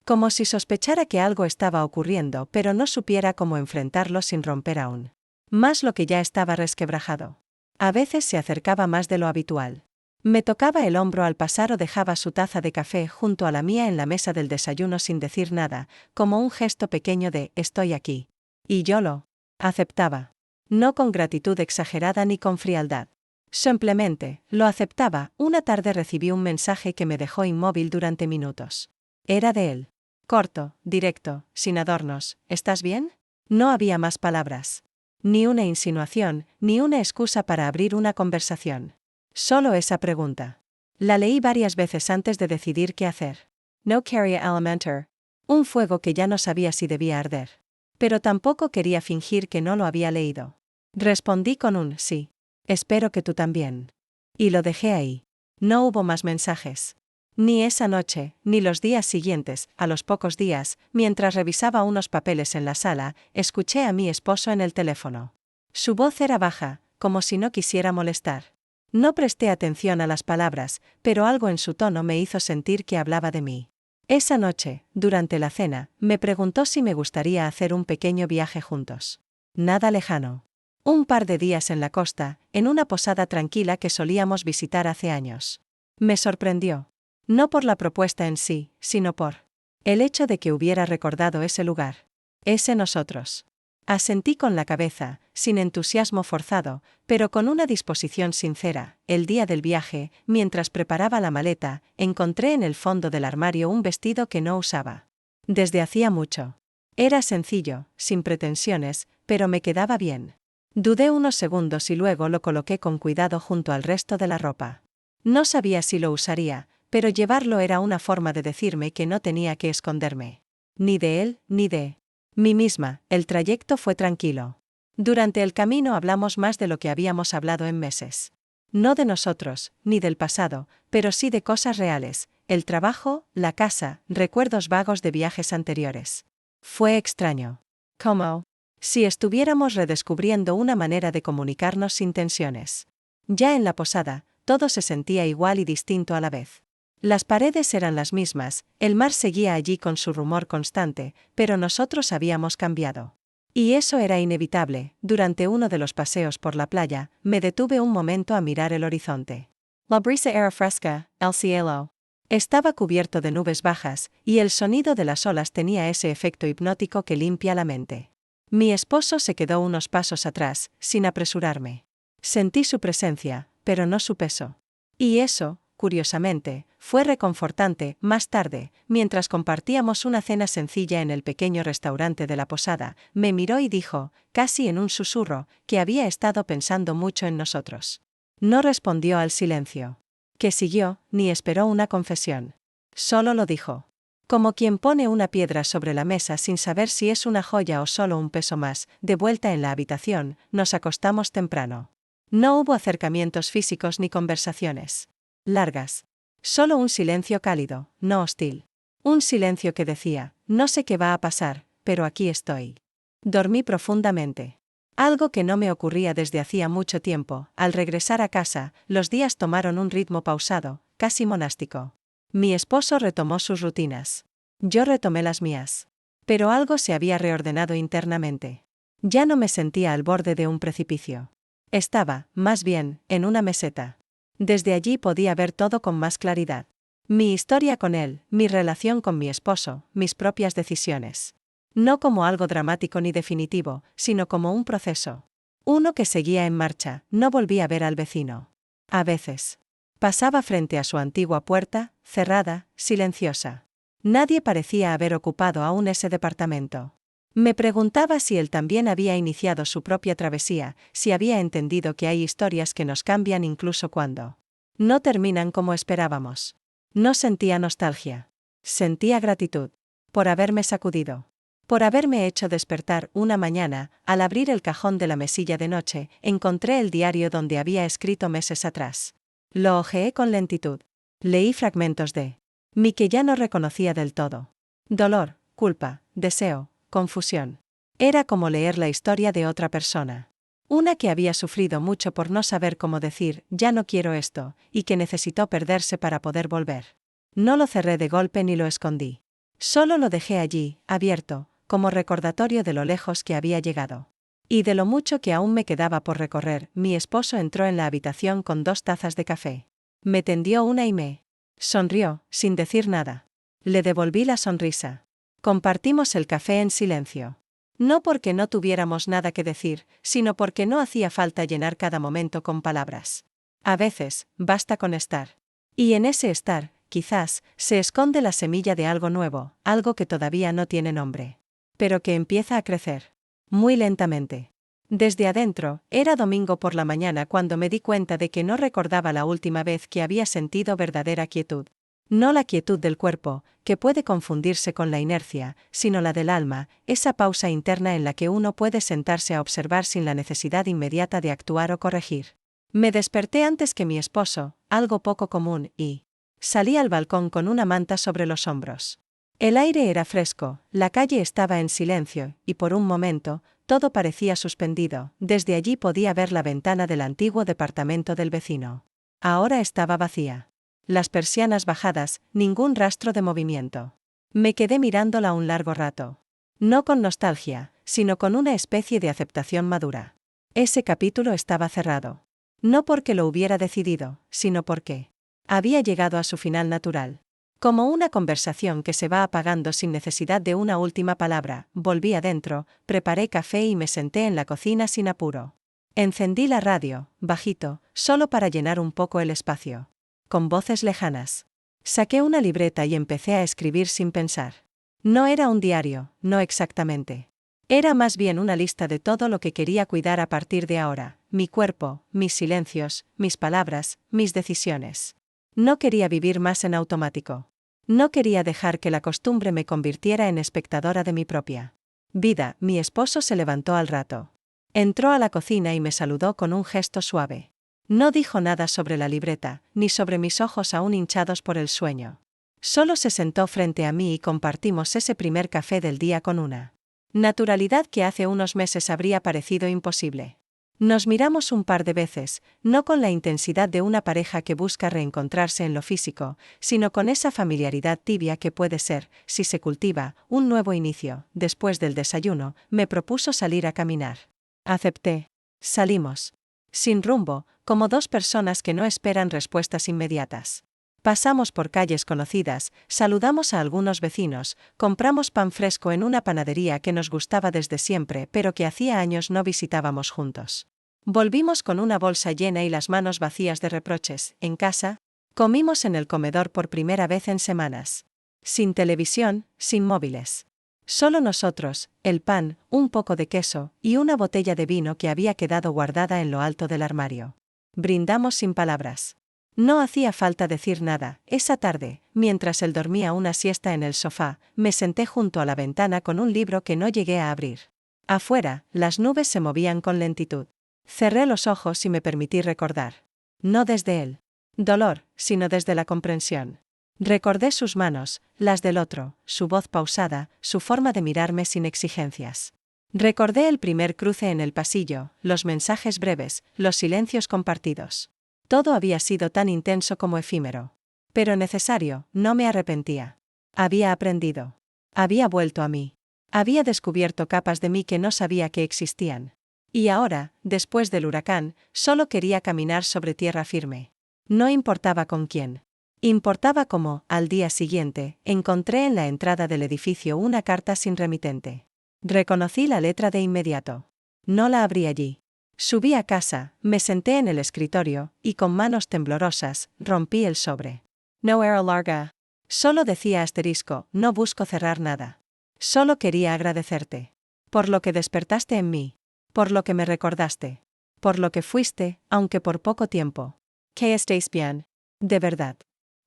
Como si sospechara que algo estaba ocurriendo, pero no supiera cómo enfrentarlo sin romper aún más lo que ya estaba resquebrajado. A veces se acercaba más de lo habitual. Me tocaba el hombro al pasar o dejaba su taza de café junto a la mía en la mesa del desayuno sin decir nada, como un gesto pequeño de «estoy aquí». Y yo lo aceptaba. No con gratitud exagerada ni con frialdad. Simplemente, lo aceptaba. Una tarde recibí un mensaje que me dejó inmóvil durante minutos. Era de él. Corto, directo, sin adornos. ¿Estás bien? No había más palabras. Ni una insinuación, ni una excusa para abrir una conversación. Solo esa pregunta. La leí varias veces antes de decidir qué hacer. No quería alimentar. Un fuego que ya no sabía si debía arder. Pero tampoco quería fingir que no lo había leído. Respondí con un sí. Espero que tú también. Y lo dejé ahí. No hubo más mensajes. Ni esa noche, ni los días siguientes. A los pocos días, mientras revisaba unos papeles en la sala, escuché a mi esposo en el teléfono. Su voz era baja, como si no quisiera molestar. No presté atención a las palabras, pero algo en su tono me hizo sentir que hablaba de mí. Esa noche, durante la cena, me preguntó si me gustaría hacer un pequeño viaje juntos. Nada lejano. Un par de días en la costa, en una posada tranquila que solíamos visitar hace años. Me sorprendió. No por la propuesta en sí, sino por el hecho de que hubiera recordado ese lugar. Ese nosotros. Asentí con la cabeza, sin entusiasmo forzado, pero con una disposición sincera. El día del viaje, mientras preparaba la maleta, encontré en el fondo del armario un vestido que no usaba desde hacía mucho. Era sencillo, sin pretensiones, pero me quedaba bien. Dudé unos segundos y luego lo coloqué con cuidado junto al resto de la ropa. No sabía si lo usaría, pero llevarlo era una forma de decirme que no tenía que esconderme. Ni de él, ni de mí misma. El trayecto fue tranquilo. Durante el camino hablamos más de lo que habíamos hablado en meses. No de nosotros, ni del pasado, pero sí de cosas reales, el trabajo, la casa, recuerdos vagos de viajes anteriores. Fue extraño. Como si estuviéramos redescubriendo una manera de comunicarnos sin tensiones. Ya en la posada, todo se sentía igual y distinto a la vez. Las paredes eran las mismas, el mar seguía allí con su rumor constante, pero nosotros habíamos cambiado. Y eso era inevitable. Durante uno de los paseos por la playa, me detuve un momento a mirar el horizonte. La brisa era fresca, el cielo estaba cubierto de nubes bajas, y el sonido de las olas tenía ese efecto hipnótico que limpia la mente. Mi esposo se quedó unos pasos atrás, sin apresurarme. Sentí su presencia, pero no su peso. Y eso, curiosamente, fue reconfortante. Más tarde, mientras compartíamos una cena sencilla en el pequeño restaurante de la posada, me miró y dijo, casi en un susurro, que había estado pensando mucho en nosotros. No respondió al silencio que siguió, ni esperó una confesión. Solo lo dijo. Como quien pone una piedra sobre la mesa sin saber si es una joya o solo un peso más. De vuelta en la habitación, nos acostamos temprano. No hubo acercamientos físicos ni conversaciones largas. Solo un silencio cálido, no hostil. Un silencio que decía, no sé qué va a pasar, pero aquí estoy. Dormí profundamente. Algo que no me ocurría desde hacía mucho tiempo. Al regresar a casa, los días tomaron un ritmo pausado, casi monástico. Mi esposo retomó sus rutinas. Yo retomé las mías. Pero algo se había reordenado internamente. Ya no me sentía al borde de un precipicio. Estaba, más bien, en una meseta. Desde allí podía ver todo con más claridad. Mi historia con él, mi relación con mi esposo, mis propias decisiones. No como algo dramático ni definitivo, sino como un proceso. Uno que seguía en marcha. No volví a ver al vecino. A veces. Pasaba frente a su antigua puerta, cerrada, silenciosa. Nadie parecía haber ocupado aún ese departamento. Me preguntaba si él también había iniciado su propia travesía, si había entendido que hay historias que nos cambian incluso cuando no terminan como esperábamos. No sentía nostalgia. Sentía gratitud. Por haberme sacudido. Por haberme hecho despertar una mañana. Al abrir el cajón de la mesilla de noche, encontré el diario donde había escrito meses atrás. Lo hojeé con lentitud. Leí fragmentos de mí que ya no reconocía del todo. Dolor, culpa, deseo, confusión. Era como leer la historia de otra persona. Una que había sufrido mucho por no saber cómo decir, ya no quiero esto, y que necesitó perderse para poder volver. No lo cerré de golpe ni lo escondí. Solo lo dejé allí, abierto, como recordatorio de lo lejos que había llegado. Y de lo mucho que aún me quedaba por recorrer. Mi esposo entró en la habitación con 2 tazas de café. Me tendió una y me sonrió, sin decir nada. Le devolví la sonrisa. Compartimos el café en silencio. No porque no tuviéramos nada que decir, sino porque no hacía falta llenar cada momento con palabras. A veces, basta con estar. Y en ese estar, quizás, se esconde la semilla de algo nuevo, algo que todavía no tiene nombre. Pero que empieza a crecer. Muy lentamente. Desde adentro, era domingo por la mañana cuando me di cuenta de que no recordaba la última vez que había sentido verdadera quietud. No la quietud del cuerpo, que puede confundirse con la inercia, sino la del alma, esa pausa interna en la que uno puede sentarse a observar sin la necesidad inmediata de actuar o corregir. Me desperté antes que mi esposo, algo poco común, y salí al balcón con una manta sobre los hombros. El aire era fresco, la calle estaba en silencio, y por un momento, todo parecía suspendido. Desde allí podía ver la ventana del antiguo departamento del vecino. Ahora estaba vacía. Las persianas bajadas, ningún rastro de movimiento. Me quedé mirándola un largo rato. No con nostalgia, sino con una especie de aceptación madura. Ese capítulo estaba cerrado. No porque lo hubiera decidido, sino porque Había llegado a su final natural. Como una conversación que se va apagando sin necesidad de una última palabra, volví adentro, preparé café y me senté en la cocina sin apuro. Encendí la radio, bajito, solo para llenar un poco el espacio. Con voces lejanas. Saqué una libreta y empecé a escribir sin pensar. No era un diario, no exactamente. Era más bien una lista de todo lo que quería cuidar a partir de ahora, mi cuerpo, mis silencios, mis palabras, mis decisiones. No quería vivir más en automático. No quería dejar que la costumbre me convirtiera en espectadora de mi propia vida. Mi esposo se levantó al rato. Entró a la cocina y me saludó con un gesto suave. No dijo nada sobre la libreta, ni sobre mis ojos aún hinchados por el sueño. Solo se sentó frente a mí y compartimos ese primer café del día con una naturalidad que hace unos meses habría parecido imposible. Nos miramos un par de veces, no con la intensidad de una pareja que busca reencontrarse en lo físico, sino con esa familiaridad tibia que puede ser, si se cultiva, un nuevo inicio. Después del desayuno, me propuso salir a caminar. Acepté. Salimos. Sin rumbo, como dos personas que no esperan respuestas inmediatas. Pasamos por calles conocidas, saludamos a algunos vecinos, compramos pan fresco en una panadería que nos gustaba desde siempre pero que hacía años no visitábamos juntos. Volvimos con una bolsa llena y las manos vacías de reproches. En casa, comimos en el comedor por primera vez en semanas. Sin televisión, sin móviles. Solo nosotros, el pan, un poco de queso y una botella de vino que había quedado guardada en lo alto del armario. Brindamos sin palabras. No hacía falta decir nada. Esa tarde, mientras él dormía una siesta en el sofá, me senté junto a la ventana con un libro que no llegué a abrir. Afuera, las nubes se movían con lentitud. Cerré los ojos y me permití recordar. No desde el dolor, sino desde la comprensión. Recordé sus manos, las del otro, su voz pausada, su forma de mirarme sin exigencias. Recordé el primer cruce en el pasillo, los mensajes breves, los silencios compartidos. Todo había sido tan intenso como efímero. Pero necesario, no me arrepentía. Había aprendido. Había vuelto a mí. Había descubierto capas de mí que no sabía que existían. Y ahora, después del huracán, solo quería caminar sobre tierra firme. No importaba con quién. Importaba cómo, al día siguiente, encontré en la entrada del edificio una carta sin remitente. Reconocí la letra de inmediato. No la abrí allí. Subí a casa, me senté en el escritorio, y con manos temblorosas, rompí el sobre. No era larga. Solo decía asterisco, no busco cerrar nada. Solo quería agradecerte. Por lo que despertaste en mí. Por lo que me recordaste. Por lo que fuiste, aunque por poco tiempo. Que estéis bien. De verdad.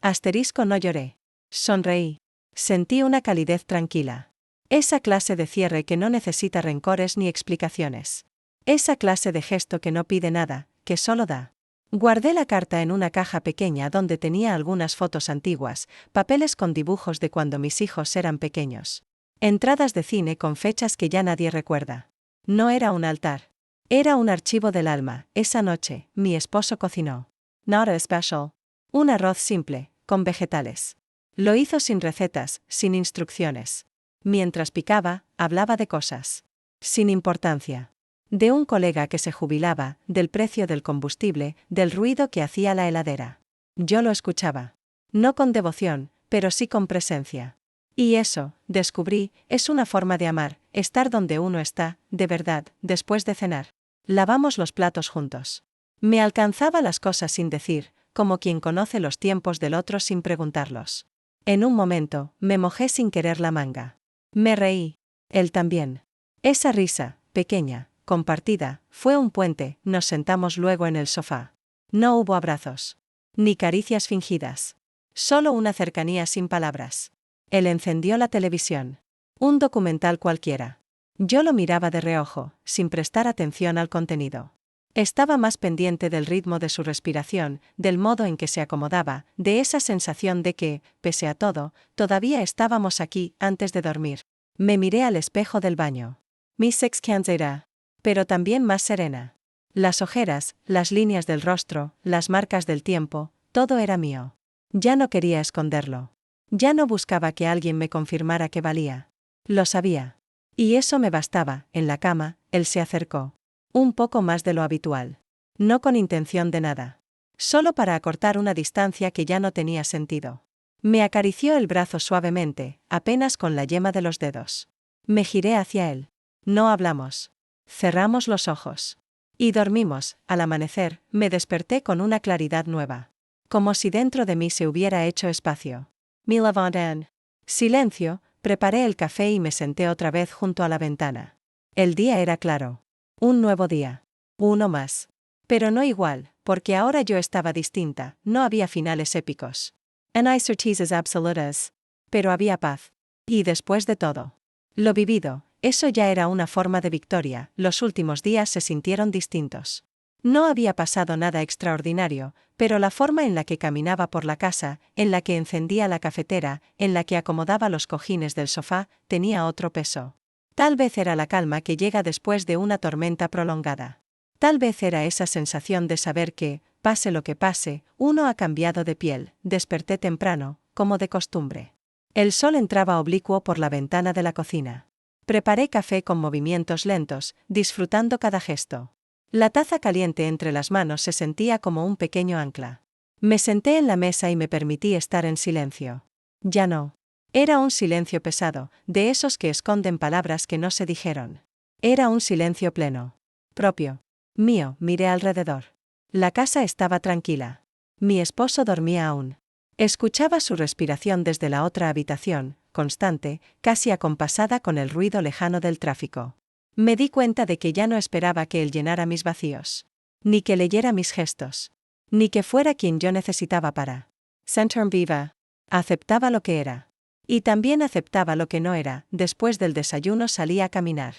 Asterisco no lloré. Sonreí. Sentí una calidez tranquila. Esa clase de cierre que no necesita rencores ni explicaciones. Esa clase de gesto que no pide nada, que solo da. Guardé la carta en una caja pequeña donde tenía algunas fotos antiguas, papeles con dibujos de cuando mis hijos eran pequeños. Entradas de cine con fechas que ya nadie recuerda. No era un altar. Era un archivo del alma. Esa noche, mi esposo cocinó. Not a special. Un arroz simple, con vegetales. Lo hizo sin recetas, sin instrucciones. Mientras picaba, hablaba de cosas sin importancia. De un colega que se jubilaba, del precio del combustible, del ruido que hacía la heladera. Yo lo escuchaba. No con devoción, pero sí con presencia. Y eso, descubrí, es una forma de amar, estar donde uno está, de verdad, después de cenar. Lavamos los platos juntos. Me alcanzaba las cosas sin decir, como quien conoce los tiempos del otro sin preguntarlos. En un momento, me mojé sin querer la manga. Me reí. Él también. Esa risa, pequeña, compartida, fue un puente. Nos sentamos luego en el sofá. No hubo abrazos. Ni caricias fingidas. Solo una cercanía sin palabras. Él encendió la televisión. Un documental cualquiera. Yo lo miraba de reojo, sin prestar atención al contenido. Estaba más pendiente del ritmo de su respiración, del modo en que se acomodaba, de esa sensación de que, pese a todo, todavía estábamos aquí, antes de dormir. Me miré al espejo del baño. Mi sex cansera. Pero también más serena. Las ojeras, las líneas del rostro, las marcas del tiempo, todo era mío. Ya no quería esconderlo. Ya no buscaba que alguien me confirmara que valía. Lo sabía. Y eso me bastaba. En la cama, él se acercó. Un poco más de lo habitual. No con intención de nada. solo para acortar una distancia que ya no tenía sentido. Me acarició el brazo suavemente, apenas con la yema de los dedos. Me giré hacia él. No hablamos. Cerramos los ojos. Y dormimos. Al amanecer, me desperté con una claridad nueva. Como si dentro de mí se hubiera hecho espacio. Me levanté. Silencio, preparé el café y me senté otra vez junto a la ventana. El día era claro. Un nuevo día. Uno más. Pero no igual, porque ahora yo estaba distinta, no había finales épicos. No hay certezas absolutas. Pero había paz. Y después de todo, lo vivido, eso ya era una forma de victoria. Los últimos días se sintieron distintos. No había pasado nada extraordinario, pero la forma en la que caminaba por la casa, en la que encendía la cafetera, en la que acomodaba los cojines del sofá, tenía otro peso. Tal vez era la calma que llega después de una tormenta prolongada. Tal vez era esa sensación de saber que, pase lo que pase, uno ha cambiado de piel. Desperté temprano, como de costumbre. El sol entraba oblicuo por la ventana de la cocina. Preparé café con movimientos lentos, disfrutando cada gesto. La taza caliente entre las manos se sentía como un pequeño ancla. Me senté en la mesa y me permití estar en silencio. Ya no. Era un silencio pesado, de esos que esconden palabras que no se dijeron. Era un silencio pleno. Propio. Mío. Miré alrededor. La casa estaba tranquila. Mi esposo dormía aún. Escuchaba su respiración desde la otra habitación, constante, casi acompasada con el ruido lejano del tráfico. Me di cuenta de que ya no esperaba que él llenara mis vacíos. Ni que leyera mis gestos. Ni que fuera quien yo necesitaba para sentirme viva. Aceptaba lo que era. Y también aceptaba lo que no era. Después del desayuno salí a caminar.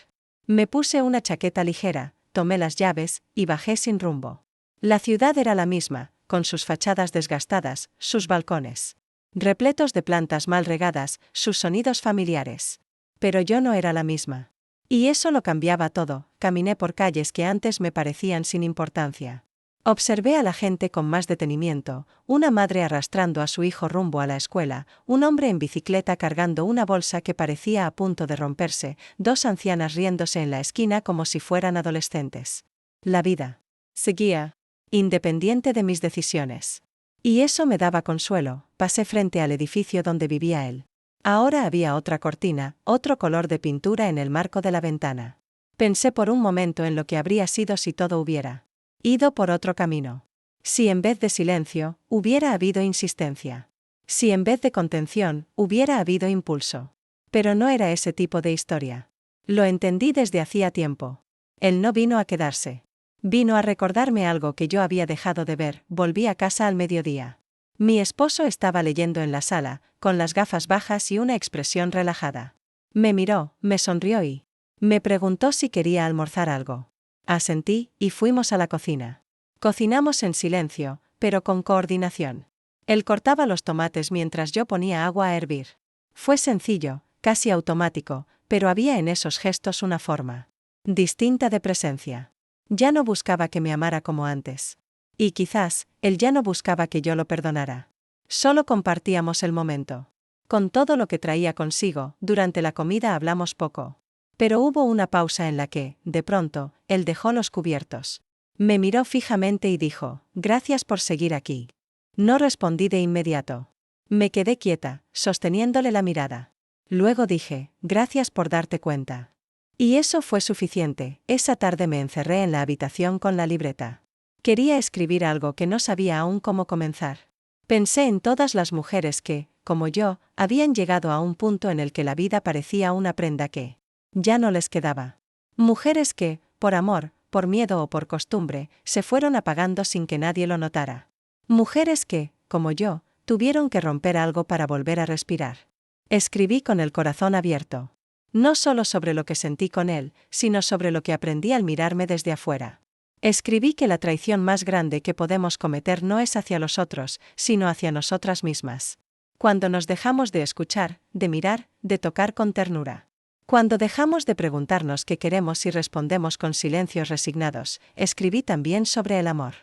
Me puse una chaqueta ligera, tomé las llaves, y bajé sin rumbo. La ciudad era la misma, con sus fachadas desgastadas, sus balcones repletos de plantas mal regadas, sus sonidos familiares. Pero yo no era la misma. Y eso lo cambiaba todo. Caminé por calles que antes me parecían sin importancia. Observé a la gente con más detenimiento, una madre arrastrando a su hijo rumbo a la escuela, un hombre en bicicleta cargando una bolsa que parecía a punto de romperse, dos ancianas riéndose en la esquina como si fueran adolescentes. La vida seguía, independiente de mis decisiones. Y eso me daba consuelo. Pasé frente al edificio donde vivía él. Ahora había otra cortina, otro color de pintura en el marco de la ventana. Pensé por un momento en lo que habría sido si todo hubiera ido por otro camino. Si en vez de silencio, hubiera habido insistencia. Si en vez de contención, hubiera habido impulso. Pero no era ese tipo de historia. Lo entendí desde hacía tiempo. Él no vino a quedarse. Vino a recordarme algo que yo había dejado de ver. Volví a casa al mediodía. Mi esposo estaba leyendo en la sala, con las gafas bajas y una expresión relajada. Me miró, me sonrió y me preguntó si quería almorzar algo. Asentí, y fuimos a la cocina. Cocinamos en silencio, pero con coordinación. Él cortaba los tomates mientras yo ponía agua a hervir. Fue sencillo, casi automático, pero había en esos gestos una forma distinta de presencia. Ya no buscaba que me amara como antes. Y quizás, él ya no buscaba que yo lo perdonara. Solo compartíamos el momento. Con todo lo que traía consigo, durante la comida hablamos poco. Pero hubo una pausa en la que, de pronto, él dejó los cubiertos. Me miró fijamente y dijo, «Gracias por seguir aquí». No respondí de inmediato. Me quedé quieta, sosteniéndole la mirada. Luego dije, «Gracias por darte cuenta». Y eso fue suficiente. Esa tarde me encerré en la habitación con la libreta. Quería escribir algo que no sabía aún cómo comenzar. Pensé en todas las mujeres que, como yo, habían llegado a un punto en el que la vida parecía una prenda que ya no les quedaba. Mujeres que, por amor, por miedo o por costumbre, se fueron apagando sin que nadie lo notara. Mujeres que, como yo, tuvieron que romper algo para volver a respirar. Escribí con el corazón abierto. No solo sobre lo que sentí con él, sino sobre lo que aprendí al mirarme desde afuera. Escribí que la traición más grande que podemos cometer no es hacia los otros, sino hacia nosotras mismas. Cuando nos dejamos de escuchar, de mirar, de tocar con ternura. Cuando dejamos de preguntarnos qué queremos y respondemos con silencios resignados. Escribí también sobre el amor.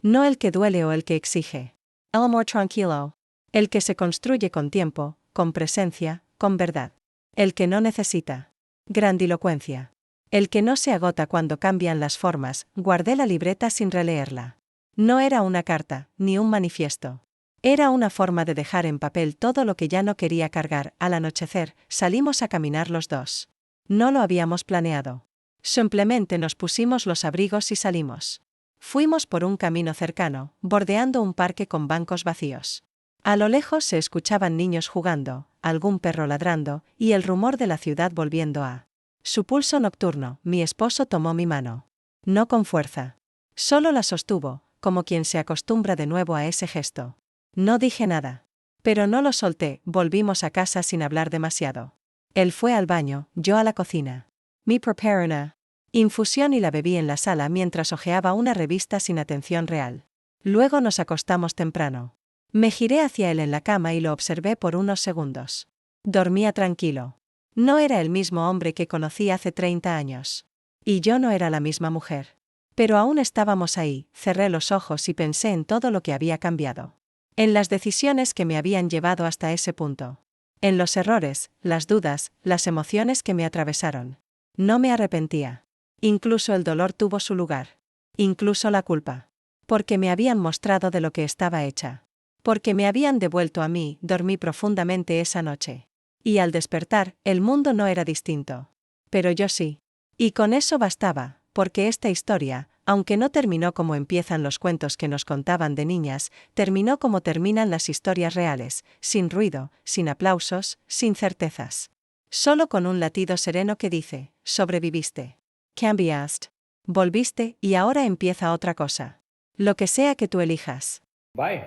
No el que duele o el que exige. El amor tranquilo. El que se construye con tiempo, con presencia, con verdad. El que no necesita grandilocuencia. El que no se agota cuando cambian las formas. Guardé la libreta sin releerla. No era una carta, ni un manifiesto. Era una forma de dejar en papel todo lo que ya no quería cargar. Al anochecer, salimos a caminar los dos. No lo habíamos planeado. Simplemente nos pusimos los abrigos y salimos. Fuimos por un camino cercano, bordeando un parque con bancos vacíos. A lo lejos se escuchaban niños jugando, algún perro ladrando, y el rumor de la ciudad volviendo a su pulso nocturno. Mi esposo tomó mi mano. No con fuerza. Solo la sostuvo, como quien se acostumbra de nuevo a ese gesto. No dije nada. Pero no lo solté. Volvimos a casa sin hablar demasiado. Él fue al baño, yo a la cocina. Me preparé una infusión y la bebí en la sala mientras hojeaba una revista sin atención real. Luego nos acostamos temprano. Me giré hacia él en la cama y lo observé por unos segundos. Dormía tranquilo. No era el mismo hombre que conocí hace 30 años. Y yo no era la misma mujer. Pero aún estábamos ahí. Cerré los ojos y pensé en todo lo que había cambiado. En las decisiones que me habían llevado hasta ese punto. En los errores, las dudas, las emociones que me atravesaron. No me arrepentía. Incluso el dolor tuvo su lugar. Incluso la culpa. Porque me habían mostrado de lo que estaba hecha. Porque me habían devuelto a mí. Dormí profundamente esa noche. Y al despertar, el mundo no era distinto. Pero yo sí. Y con eso bastaba, porque esta historia, aunque no terminó como empiezan los cuentos que nos contaban de niñas, terminó como terminan las historias reales, sin ruido, sin aplausos, sin certezas. Solo con un latido sereno que dice, sobreviviste. Cambiaste. Volviste y ahora empieza otra cosa. Lo que sea que tú elijas. Bye.